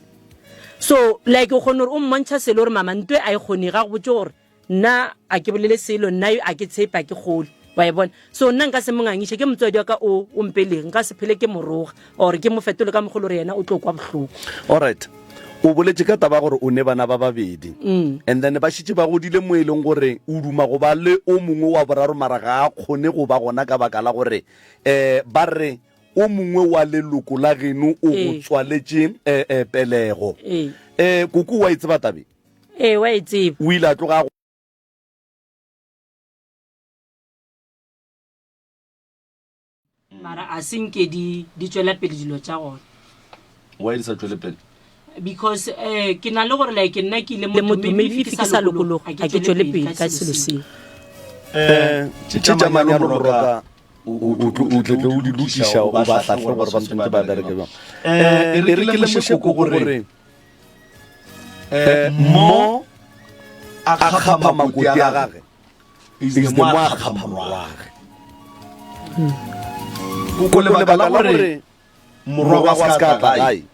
so like o kgone gore o mmontšha selo gore mama ntwe a e kgone ga go botse gore nna a ke bolele selo nna a ke tshepa ke kgole wa e bona so nna nka se mongangiše ke motswadi wa ka o mpeleng nka se phele ke moroga or ke mo fetole ka mogolo re yena o tlo kwa bohloko alright o boletse ka taba gore o ne bana ba babedi and then ba šitše ba godile mo e leng gore o duma go ba le o mongwe wa boraro mara ga a kgone go ba gona ka baka la gore ba re o mongwe wa leloko la geno o go tswaletše pelego koko wa itseba tabe wa itseba o ile a tloga mara a senke di tswela pele dilo tša gona wa e sa tswele pele because ke na le gore like nna ke ile motho maybe ke sa lokologa a ke tswele pele ka selo seo tša manyalo moroka o tle o di lokiša o ba hlatlhe gore ba swantse ba bereke jang e re ke lemoše koko gore mo a kgapha makoti a gage is the mo a kgapha morwage ko lebaka la gore morwa wa ska tlae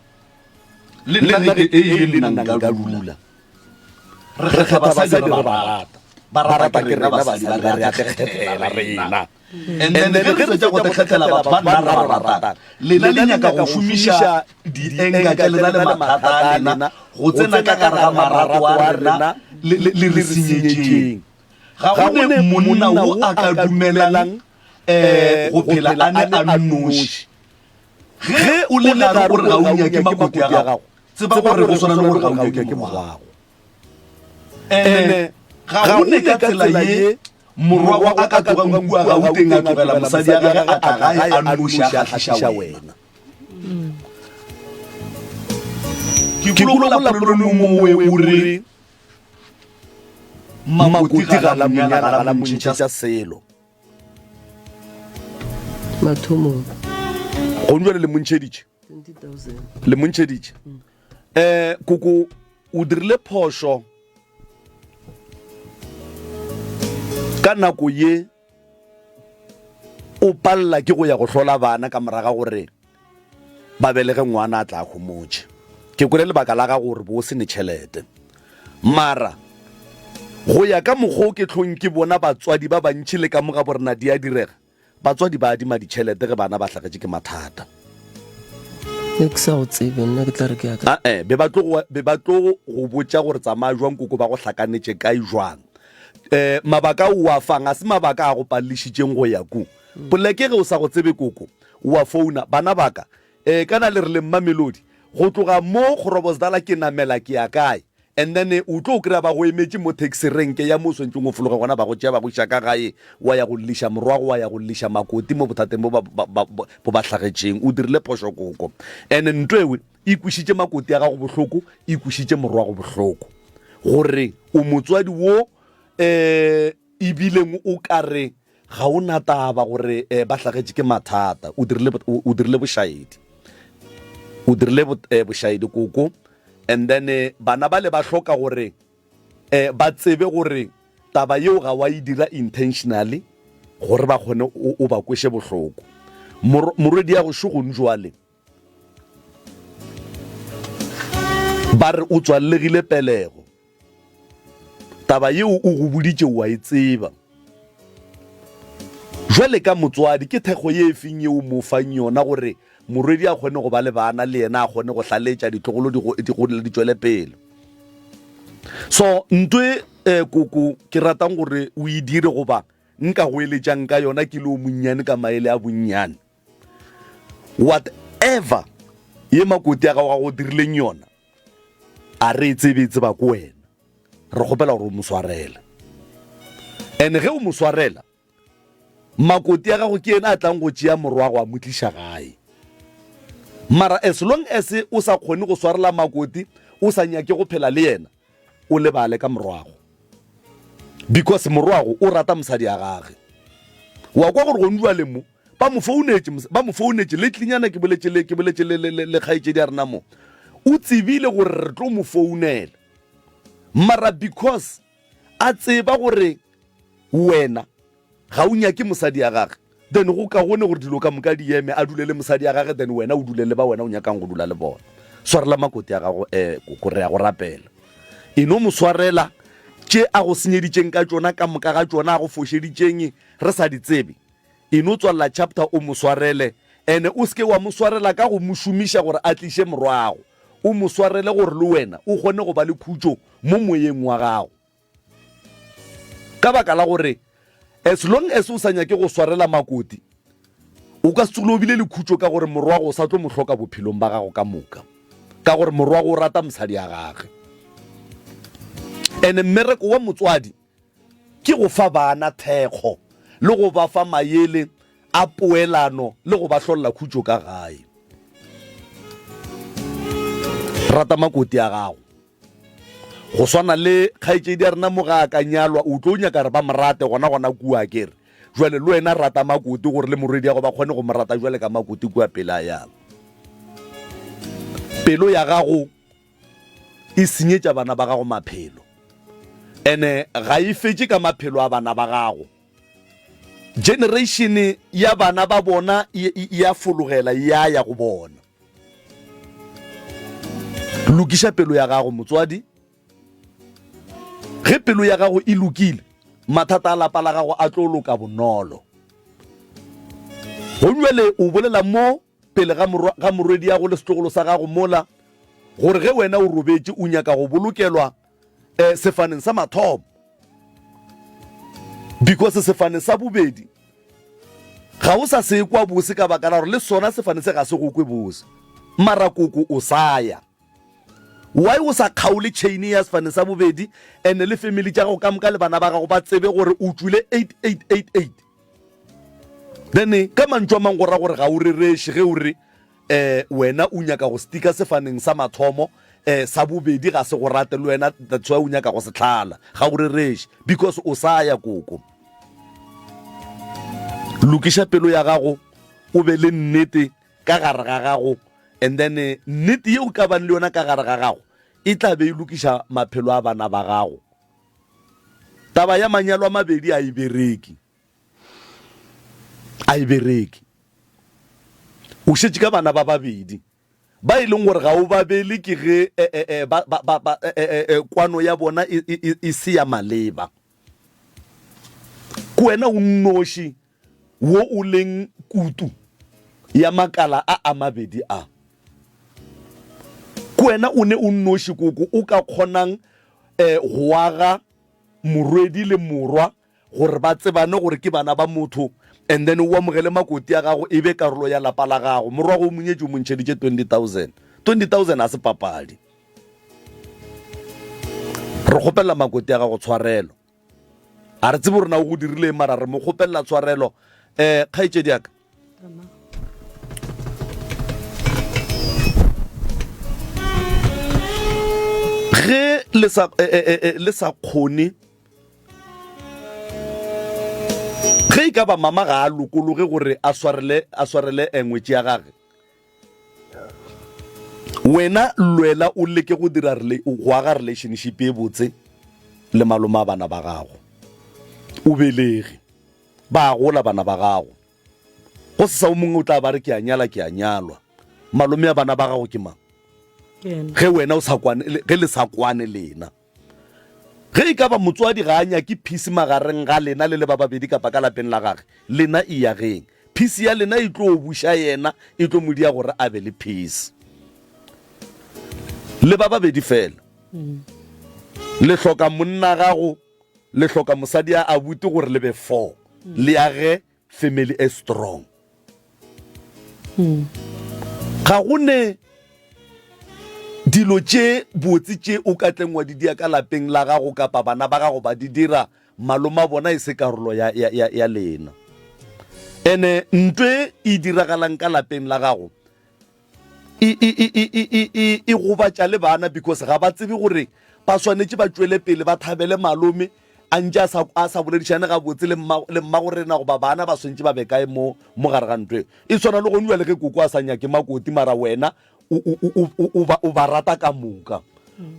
le nna ke e le nna ka dula re kgetha basadi re ba rata ke rena basadi ba re a kgethela rena and then re fetsa go kgethela batho ba nna ra rata le le nyaka go šomiša dienga ka lena le mathata a lena go tsena ka gare ga marato a rena le re senyetšeng ga go ne monna o a ka dumelang go phela a ne a nnoši ge o le gare gore ga o nyake makoti a gago tseba gore go swana le gore ga o nyake ke morago ene ga o ne ka tsela ye morwa a ka tlogang kua ga o teng a tlogela mosadi a gage a tla gae a nnoši a kgatlhiša wena ke kologola polelong mowe o re makoti ga la monyana ga la montšhetša selo mathomong go njwa le montšheditše 20,000 le montšheditše koko o dirile phošo ka nako ye o palela ke go ya go hlola bana ka moraga gore ba belege ngwana a tla khomotše ke kwele lebaka la ga gore bo se ne tšhelete mara go ya ka mokgwa o ke tlhong ke bona batswadi ba bantšhi le ka moga borena di a direga batswadi ba adima ditšhelete ge bana ba hlagetše ke mathata ne ke sa go tsebe nna ke tla re ke yaka be ba tlo go botša gore tsamaya jwang koko ba go hlakanetše kae jwang mabaka o a fang a se mabaka a go palelišitšeng go ya ko poleke ge o sa go tsebe koko o a founa bana baka kana le re le mmamelodi go tloga mo gorobosdala ke namela ke ya kae and then o tlo o kry-a ba go emetse mo taxi renke ya mo o swantšeng o fologa gona ba go tšea ba go iša ka gae wa ya go liša morwago wa ya go liša makoti mo bothateng bo ba hlagetšeng o dirile phošo koko and ntho ewe e kwešiše makoti a gago bohloko e kwešiše morwago bohloko gore o motswadi wo ebileng o ka re ga o na taba gore ba hlagetše ke mathata o dirile bošaedi bošaedi koko and then bana ba le ba hloka gore ba tsebe gore taba yeo ga wa e dira intentionally gore ba kgone o ba kweshe bohloko morwedi ya go shogong jwale ba re o tswallegile pelego taba yeo o go boditše wa e tseba jwale ka motswadi ke thekgo ye efeng yeo mo fang yona gore morwedi a kgone go ba le bana le yena a kgone go hlaletša ditlogolo di tšwele pele so ntwe koko ke ratang gore o e dire goba nka go eletšang ka yona ke le o monnyane ka maele a bonnyane whatever ye makoti a gago ga go dirileng yona a re tsebetse ba ko wena re kgopela gore o mo swarela and ge o mo swarela makoti a gago ke ena a tlang go tšea morwago a mo tliša gae mara as long as o sa kgone go swarela makoti o sa nyake go phela le yena o lebale ka morwago because morwago o rata mosadi a gage wa kwa gore go ndwa le mo ba mo founetse le tlinyana ke boletse le kgaitšedi a rena mo o tsebile gore re tlo mo founela mara because a tseba gore wena ga o nyake mosadi ya gage then go ka gone gore dilo ka moka di eme a dulele mosadi ya gage then wena o dulele ba wena o nyakang go dula le bona swarela makoti ya gago gore ya go rapela eno mo swarela tše a go senyeditšeng ka tšona ka moka ga tšona a go fošeditšeng re sa di tsebe eno tswalela chapter o mo swarele ene o seke wa mo swarela ka go mo šomiša gore a tliše morwago o mo swarele gore le wena o kgone go ba le khutšo mo moyeng wa gago ka baka la gore as long as o sa nyake go swarela makoti o ka se tsolobile le khutšo ka gore morwago o sa tlo mo hloka bophelong ba gago ka moka ka gore morwago o rata mosadi ya gage ene mmereko wa motswadi ke go fa bana thekgo le go ba fa maele a poelano le go ba hlolla khutšo ka gae rata makoti a gago go swana le kgaitšedi a rena mo ga a ka nyalwa o tlo nyaka re ba morate gona kua kere jwale le wena rata makoti gore le morwedi ya go ba kgone go morata jwale ka makoti kua pele a yalo pelo ya gago e senyetša bana ba gago maphelo ene ga e fetse ka maphelo a bana ba gago generation ya bana ba bona ya fologela ya go bona lokiša pelo ya gago motswadi ge pelo ya gago e lokile mathata a lapa la gago a tlo loka bonolo go jwale o bolela mo pele ga morwedi ya go le setlogolo sa gago mola gore ge wena o robetse o nyaka go bolokelwa sefaneng sa mathomo because sefaneng sa bobedi ga o sa se kwa bose ka baka la gore le sona sefane se ga se go kwe bose mara koko o saya why o sa kgaole chain ya sefane sa bobedi and le family tša go ka moka le bana ba gago ba tsebe gore o tswile 8888 then ka mantšwa mang go ra gore ga o rereshe ge o re wena o nyaka go stika sefaneng sa mathomo sa bobedi ga se go rate le wena that's why o nyaka go se tlhala ga o rereshe because o sa ya koko lokiša pelo ya gago o be le nnete ka gare ga gago and then nnete ye o ka bang le yona ka gare ga gago e tla be e lokiša maphelo a bana ba gago taba ya manyalo a mabedi a e bereke o šetše ka bana ba babedi ba e leng gore ga o babele ke ge kwano ya bona e se ya maleba ko wena o nnoši wo o leng kutu ya makala a mabedi a ko wena o ne o nnoši koko o ka kgonang go aga morwedi le morwa gore ba tsebane gore ke bana ba motho and then o amogele makoti a gago e be karolo ya lapa la gago morwago o monyetse o montšheditše 20,000 a se papadi re kgopelela makoti a gago tshwarelo a re tsebe rena o go dirile mara re mo kgopelela tshwarelo kgaitšedi aka ge le sa kgone ge e ka ba mama ga a lokologe gore a swarele ngwetši ya gage wena lwela o leke go dira go aga relationship e botse le malome a bana ba gago o belege ba gola bana ba gago go se sa o mongwe o tla ba re ke a nyalwa malome ya bana ba gago ke mang ge wena ge le sa kwane lena ge e ka ba motswadi ga anya ke peace magareng ga lena le ba babedi kapa ka lapeng la gage lena e ya geng peace ya lena e tlo busha yena e tlo modia gore a be le peace le ba babedi fela le hloka monna gago le hloka mosadi a abuti gore le be 4 le age family is strong ga gone dilo tše botse tše o ka tlengwa di dia ka lapeng la gago kapa bana ba gago ba di dira maloma bona e se karolo ya lena ene ntwe e diragalang ka lapeng la gago e gobatša le bana because ga ba tsebe gore ba swanetse ba tšwele pele ba thabele malome a ntse a sa boledišane ga botse le mmagorena go ba bana ba swantse ba be kae mo gare ga ntwe e tshwana le go nwa le ge koko a sa nyake makoti mara wena o ba rata ka moka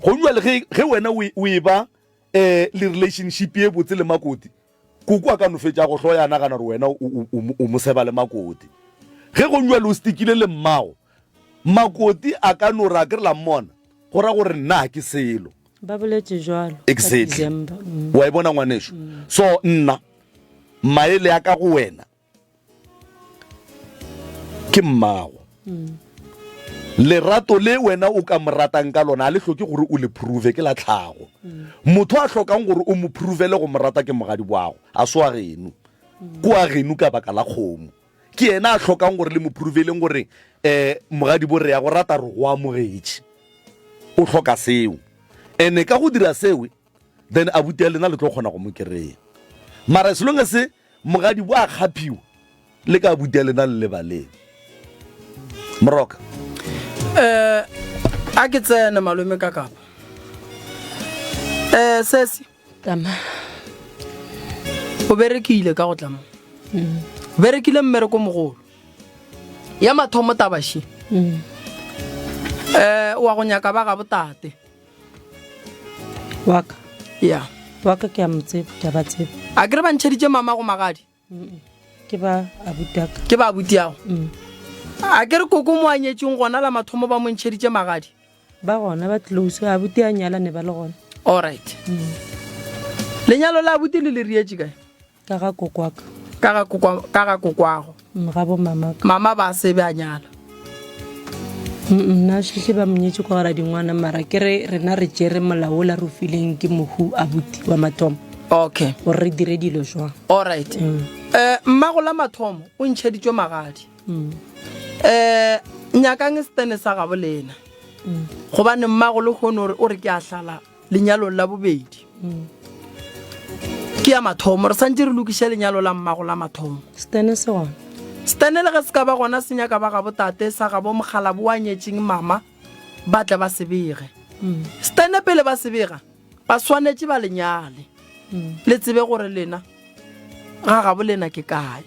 go nwa le ge wena o e ba le relationship e botse le makoti koko a ka no fetša go hloya nagana gore wena o mo seba le makoti ge go nwa le o stikile le mmago makoti a ka no ra ke re la mmona go ra gore nna ke selo ba boletse jwalo exactly wa e bona ngwanesho so nna maele ya ka go wena ke mmago lerato le wena o ka moratang ka lona a le hloke gore o le prove ke la tlhago motho a hlokang gore o mo provele go morata ke mogadi bwago a so a geno ko a geno ka baka la kgomo ke yena a hlokang gore le mo proveleng gore mogadi bo re ya go rata re go amogetše o hloka seo ene ka go dira seo then abuti ya lena le tlo kgona go mo kry-a mara se longe se mogadi bo a kgaphiwa le ka abuti ya lena le lebaleng moroka a ke tsene malome ka kapa sesi tama o berekile ka go tlama berekile mmereko mogolo ya mathomo tabashi wa go nyaka ba ga botate waka ya waka ke a motsebe ke a ba tsebe a ke re ba ntšheditše mama go magadi ke ba abutaka ke ba abuti yago a ke re koko mo a nyetseng gona la mathomo ba mo ntšheditše magadi ba gona ba close abuti a nyalane ba le gona allright lenyalo la abuti le le rietše kae ka ga kokwaka ka ga kokwago ga bo mamaka mama ba sebe a nyala nna šeše ba monyetse kwa gara dingwana mara ke re rena re tšere molao la re fileng ke mohu abuti wa mathomo okay gore re dire dilo jwang allright mmago la mathomo o ntšheditšwe magadi nyakang setene sa gabo lena gobane mmago le kgone gore o re ke a hlala lenyalong la bobedi ke ya mathomo re santse re lokiše lenyalo la mmago la mathomo setene se gona setene le ge se ka ba gona se nyaka ba gabo tate sa gabo mogala bo a nyetseng mama ba tle ba sebege setene pele ba sebega ba swanetse ba lenyale le tsebe gore lena ga gabo lena ke kae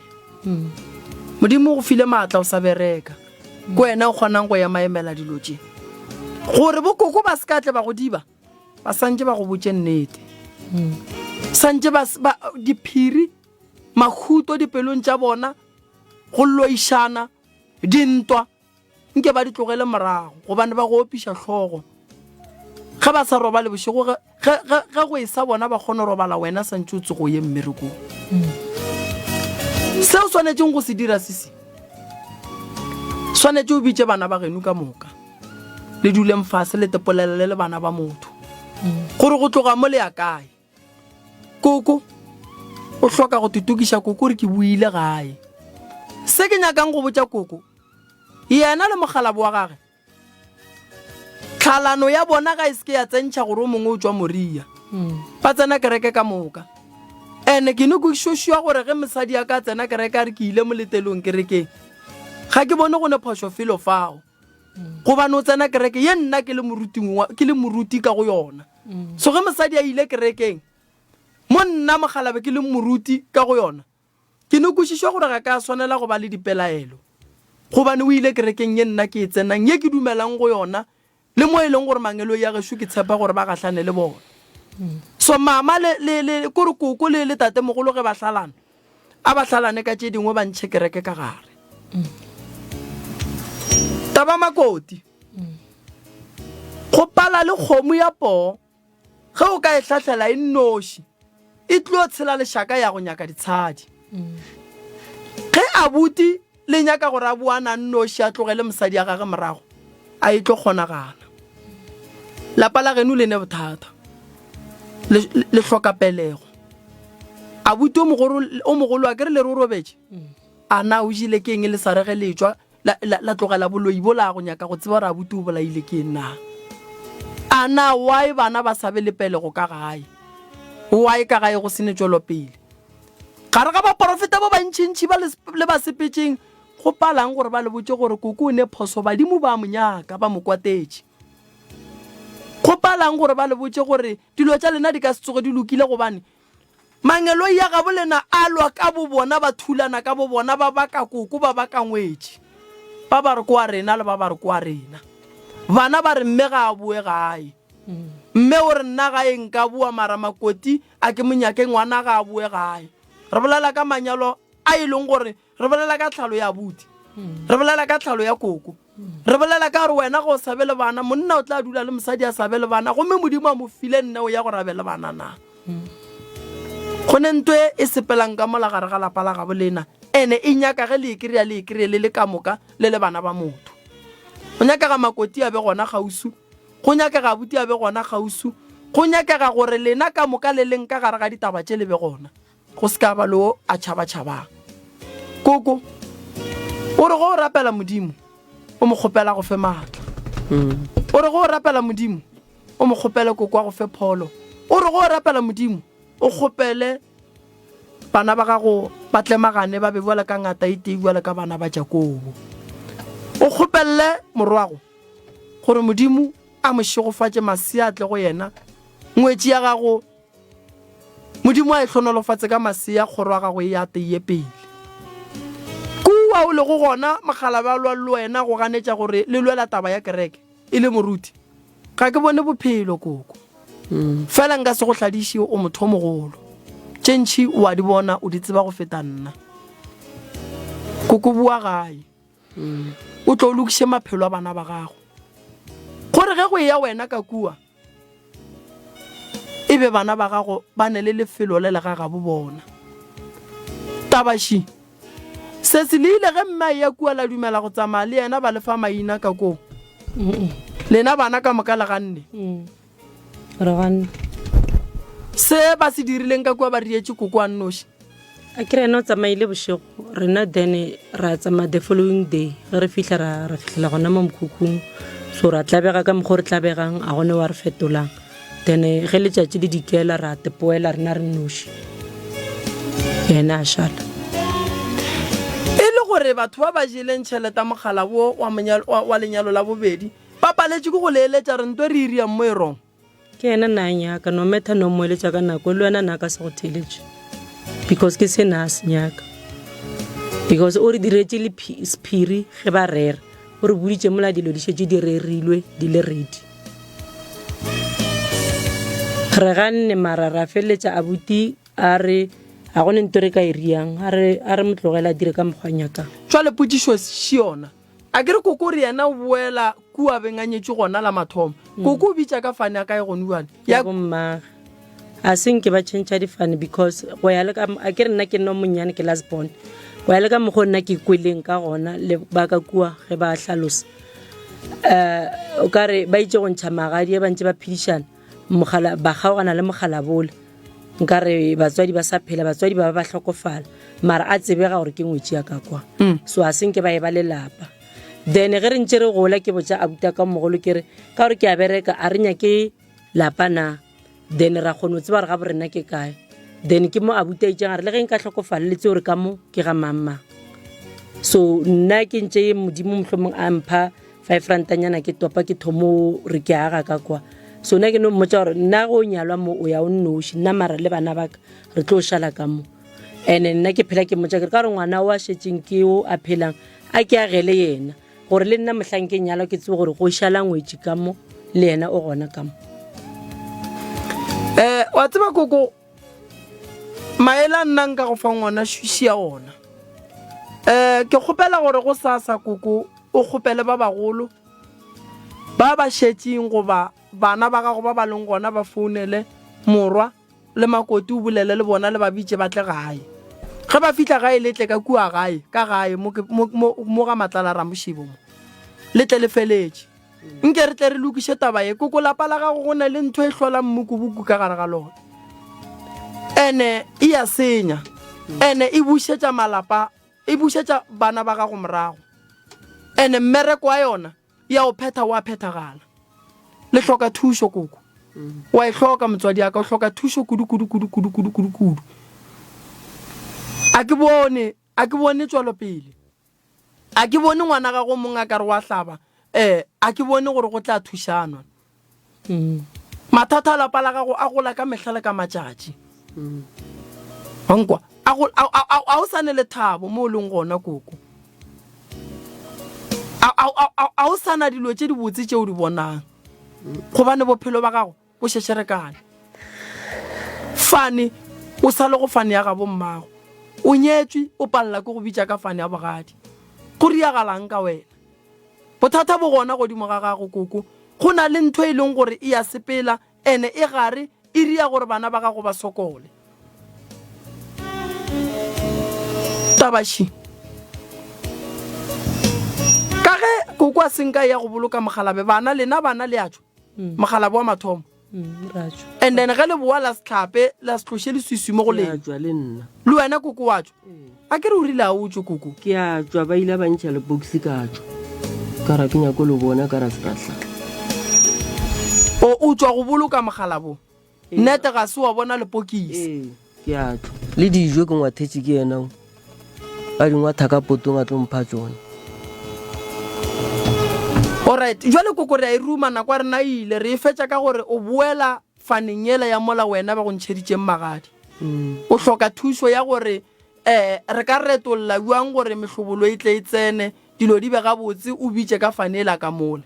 modimo go file maatla o sa bereka ko wena o kgonang go ya maemela dilo tše gore bokoko ba se ka tle ba go diba ba santse ba go botse nnete santse ba diphiri makhuto dipelong tša bona go loišana dintwa nke ba di tlogele morago gobane ba go opiša hlogo ge ba sa roba le bošego ge go e sa bona ba kgone robala wena santse o tse go ye mmerekong seo swanetseng go se dira sese swanetse o bitše bana ba geno ka moka le dule mfase le tepolelele le bana ba motho gore go tloga mo le ya kae koko o hloka go tutukiša koko re ke buile gae se ke nyakang go botša koko yena le mogalabo wa gage tlhalano ya bona ga e se ke ya tsentšha gore o mongwe o tswa moria ba tsena kereke ka moka ene ke ne ko šošiwa gore ge mosadi ya ka tsena kereke a re ke ile mo letelong kerekeng ga ke bone go ne phošo felo fao gobane o tsena kereke ye nna ke le moruti ka go yona so ge mosadi a ile kerekeng mo nna mogalabe ke le moruti ka go yona ke ne kwešišwa gore ga ka swanela go ba le dipelaelo gobane o ile kerekeng ye nna ke e tsenang ye ke dumelang go yona le mo e leng gore mangelo ya gešo ke tshepa gore ba gahlane le bona so mama le kore koko le tate mogolo ge ba hlalana a ba hlalane ka tše dingwe ba ntšhe kereke ka gare taba makoti go pala le kgomo ya poo ge o ka e tlhatlhela e nnoši e tlo tshela lešaka ya go nyaka ditshadi ge abuti le nyaka gore a boana nnoši a tlogele mosadi ya gage morago a e tlo kgonagana lapa la geno le ne bothata le hloka pelego abuti o mogolo a kere le rorobetše a na o jile ke eng le sa rege letswa la tlogela boloi bo la go nyaka go tseba gore abuti o bolaile ke nna a na why bana ba sabe le pelego ka gae why ka gae go sene tšwelopele gare ga baporofeta ba bantšhintšhi ba le ba sepetšeng go palang gore ba le botse gore koko o ne phoso badimo ba monyaka ba mokwatetše go palang gore ba le botse gore dilo tša lena di ka se tsoge di lokile gobane mangelo ya ga bolena a lwa ka bo bona ba thulana ka bo bona ba baka koko ba baka ngwetše ba ba re kwa rena le ba ba re kwa rena bana ba re mme ga a boe gae mme o re nna gae nka bua mara makoti a ke monyake ngwana ga a boe gae re bolela ka manyalo a e leng gore re bolela ka tlhalo ya abuti re bolela ka tlhalo ya koko re bolela ka gore wena go sabele bana monna o tla dula le mosadi a sabele bana gomme modimo a mo file nne o ya go rabele bana na go ne ntwe e sepelang ka mola gare ga lapa la ga bolena ene e nyaka ge le ikry-a le ka moka le le bana ba motho go nyakega makoti a be gona gausu go nyakega abuti a be gona gausu go nyakega gore lena ka moka le leng ka gare ga ditaba tše le be gona go se ka ba leo a tšhaba-tšhabang koko o re go o rapela modimo o mo kgopela go fe maatla o re go o rapela modimo o mo kgopele koko a go fe pholo o re go o rapela modimo o kgopele bana ba gago ba tlemagane ba be boela ka ngata e tei boela ka bana ba Jakobo o kgopelle morwago gore modimo a mo šigofatše maseatle go yena ngwetši ya gago modimo a e hlonolofatse ka masea kgoro wa gago e ya teiye pele kua o le go gona mogala ba lwa le wena go ganetša gore le lwela taba ya kereke e le moruti ga ke bone bophelo koko fela nka se go hladiše o motho o mogolo tšentšhi o a di bona o di tseba go feta nna koko bua gae o tlo lokiše maphelo a bana ba gago gore ge go ya wena ka kua e be bana ba gago ba ne le lefelo le le ga bo bona tabaši se se le ile ge mme ya kua la dumela go tsamaya le yena ba lefa maina ka koo lena bana ka moka le ganne se ba se dirileng ka kua ba rietše koko a nnoši a ke rena o tsamaile bošego rena then ra tsamaya the following day ge re fihla ra fihlela gona mo mokhukhung so ra tlabega ka mokgwa re tlabegang a gone wa re fetolang then ge letšatši le dikela ra tepoela rena re nnoši yena a šala e le gore batho ba ba jeleng tšheleta mogala wo wa lenyalo la bobedi ba paletše ke go leeletša re ntwe re iriang mo e rong ke yena na nyaka no matter no moeletša ka nako le wena na ka se go theletše because ke sena a se nyaka because o re diretše le sephiri ge ba rera o re boditše mola dilo di šetše di rerilwe di le ready re ganne mara ra feleletša abuti a re a gone nto re ka e riang a re motlogela dire ka mokgwa nyakang tšwale potšišo šiona a kere koko re yena o boela kua benganyetše gona la mathomo koko o bitša ka fane a ka e gone bane ya bommaga a senke ba tšhentšha difane because go ya le ka a kere nna ke nno monnyane ke last born go ya le ka mokgwa nna ke kweleng ka gona le ba ka kua ge ba hlalosa o ka re ba itše go ntšha magadi e ba ntše ba phedišana mogala ba kgaogana le mogala bola nka re batswadi ba sa phela batswadi ba ba hlokofala mara a tsebega gore ke ngwetši ya ka kwa so a senke ba e ba lelapa then ge re ntše re gola ke botša abuta ka mogolo ke re ka gore ke a bereka a re nyake lapa na then ra kgone o tseba re ga borena ke kae then ke mo abuta itšeng a re le ge nka hlokofaleletse gore ka mo ke ga mamma so nna ke ntše modimo mohlomong a mpha 5 rantanyana ke topa ke thomo re ke aga ka kwa so nna ke no mmotša gore nna go nyalwa mo o ya o nnoši nna mara le bana baka re tlo šala ka mo and nna ke phela ke mmotša ke re ka gore ngwana o a šetšeng ke o a phelang a ke agele yena gore le nna mohlang ke nyalwa ke tsebe gore go šala ngwetši ka mo le yena o gona ka mo wa tseba koko maela nna nka go fa ngwana shushi ya ona ke kgopela gore go sasa koko o kgopele ba bagolo ba ba shetseng goba bana ba gago ba ba leng gona ba founele morwa le makoti o bolele le bona le ba bitse ba tle gae ge ba fitla gae letle ka kua gae ka gae mo ga matlala ramošibo mo letle le feletse nke re tle re lokiše taba ye koko lapa la gago go na le ntho e hlola mmukubuku ka gare ga lona ene e ya senya ene e bušetša malapa e bušetša bana ba gago morago ene mmereko wa yona ya o pheta wa phethagala le hloka thušo koko wa e hloka motswadi ya ka o hloka thušo kudu a ke bone tswalo pele a ke bone ngwana gago mongwe a ka re wa hlaba a ke bone gore go tla thušanwa mathata a lapa la gago a gola ka mehla le ka matšatši wankwa a o sane le thabo mo o leng gona koko a o sana dilo tše di botse tšeo di bonang gobane bophelo ba gago bo šešerekane fane o sa le go fane ya gabo mmago o nyetswe o palela ke go bitša ka fane ya bogadi go riagalang ka wena bothata bo gona godimo ga gago koko go na le ntho e leng gore e ya sepela ene e gare e ria gore bana ba gago ba sokole tabashi ka ge koko a senka ya go boloka mogalabe bana lena bana le atšo mogalabe wa mathomo and then ge le boa la setlhape la setloše le swiswi mo go lena le wena koko wa tšo a ke re o rile a o tšo koko ke a tswa ba ile ba ntšha le boxi ka tšo ka ra ke nyako le bona ka ra seratla o tswa go boloka mogalabo nnete ga se wa bona lepokisi ke a tšo le dijo ke ngwathetše ke yena a dingwa thaka potong a tlo mpha tsone alright jwale koko re a e ruma nako a rena ile re e fetša ka gore o boela faneng yela ya mola wena ba go ntšheditšeng magadi o hloka thušo ya gore re ka retolola buang gore mehlobolo e tle e tsene dilo di be gabotse o bitše ka fanela ka mola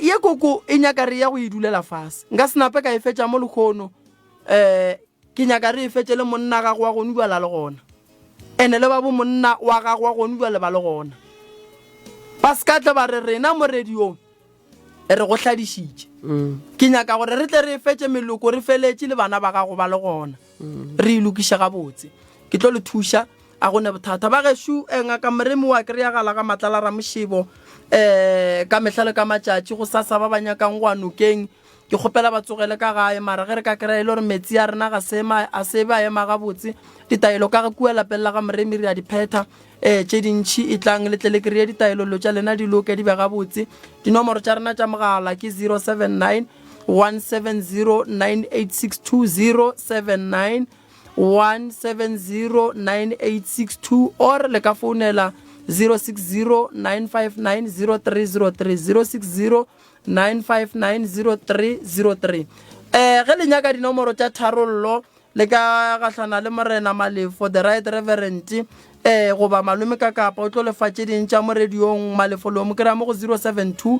ye koko e nyaka re ya go e dulela fase nka senape ka e fetša mo lekgono ke nyaka re e fetše le monna gago wa gone duala le gona ene le ba bo monna wa gago wa gone duale ba le gona ba skatle ba re rena mo radiong re go hladišitše ke nyaka gore re tle re fetše meloko re feletše le bana ba gago ba le gona re ilokiša gabotse ke tlo le thuša a gone bothata ba gešo ngaka moremi wa kry-agala ga matlala ramošebo ka mehla le ka matšatši go sasa ba ba nyakang go a nokeng ke kgopela ba tsogele ka gae mara ge re ka kry-a ile gore metsi a rena a se ba ema gabotse ditaelo ka ge kua lapelela ga moremi re a diphetha tše dintšhi e tlang letle le kry-e ditaelolo tša lena di loke di be gabotse dinomoro tša rena tša mogala ke 079 170 9862 079 170 9862 or le ka founela 060 959 0303 060 959 0303 ge le nyaka dinomoro tša tharollo le ka gahlana le morena malefo the right reverend goba malome ka kapa o tlo lefatše ding tša mo radiong malefo le mo kry-a mo go 072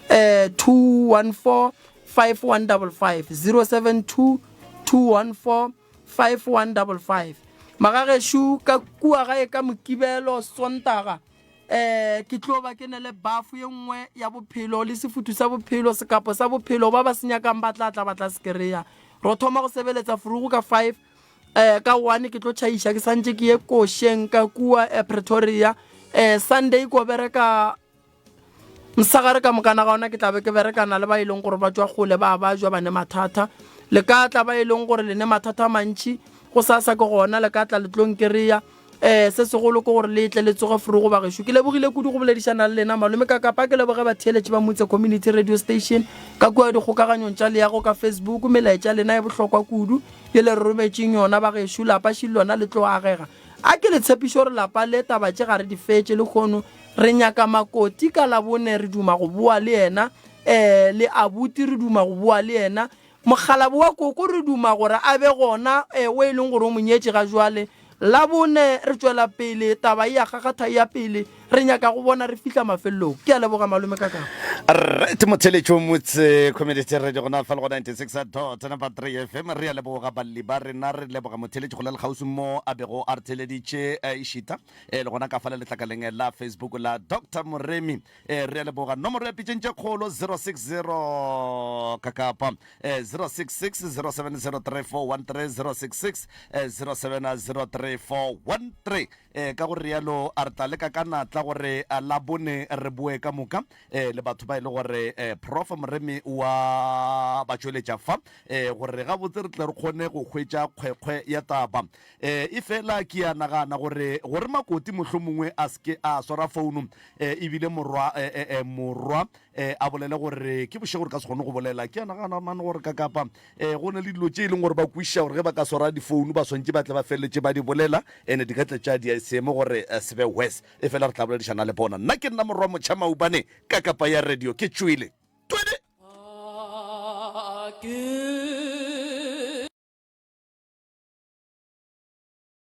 214 5155 072 214 5155 magagešo ka kua gae ka mokibelo sontaga ke tlo ba ke ne le bafu ye nngwe ya bophelo le sefutu sa bophelo sekapo sa bophelo ba ba senyakang ba tla se kry-a ro thoma go sebeletsa furugu ka 5 ka 1 ke tlo tšhaiša ke santše ke ye košeng ka kua Pretoria Sunday ko bereka msagare ka mokana ga ona ke tlabe ke berekana le ba ileng gore ba tswa gole ba jwa bane mathata le ka tla ba ileng gore le ne mathata mantši go sasa ke gona le ka tla le tlong kereya se segolo ke gore le tle le tsoga furugo ba gešo ke lebogile kudu go boledišana le lena malome ka kapa ke leboge ba theeletše ba motse community radio station ka kua dikgokaganyong tša leago ka Facebook melaetša lena e bohlokwa kudu ye le rometšeng yona ba gešo lapa shi lona le tlo agega a ke le tshepišo gore lapa le taba tše gare di fetše le kgono re nyaka makoti ka labone re duma go bua le yena le abuti re duma go bua le yena mogalabu wa koko re duma gore a be gona o e leng gore o monyetše ga jwale la bone re tšwela pele taba ya gagatha ya pele re nyaka go bona re fihla mafelelong ke a leboga malome ka kapa right motheletšo motse community radio gona fa le go 96.3 FM re a leboga balli ba rena re leboga motheletšo go le legausi mo a bego a re theleditše išita le gona ka fa le letlakaleng la Facebook la Dr. Moremi re a leboga nomoro ya pitšeng tše kgolo 060 kakapa 066 0703413066 07034130 ka gore rialo a re tla leka ka natla gore a la bone re bue ka moka le batho ba ile gore prof Moremi wa ba tšweletša fa gore ga botse re tle re kgone go hwetša kgwekgwe ya taba e fela ke ya nagana gore makoti mohlomongwe a ske a swara founu ebile morwa a bolele gore ke boše gore ka se kgone go bolela ke ya nagana mane gore ka kapa go ne le dilo tše e leng gore ba kwiša gore ge ba ka swara difounu ba swantse ba tle ba feleletše ba di bolela ene di ka tletša di seemo gore se be west e fela re tla boledišana le bona nna ke nna morwa motšhamaubane ka kapa ya radio ke tšwele 20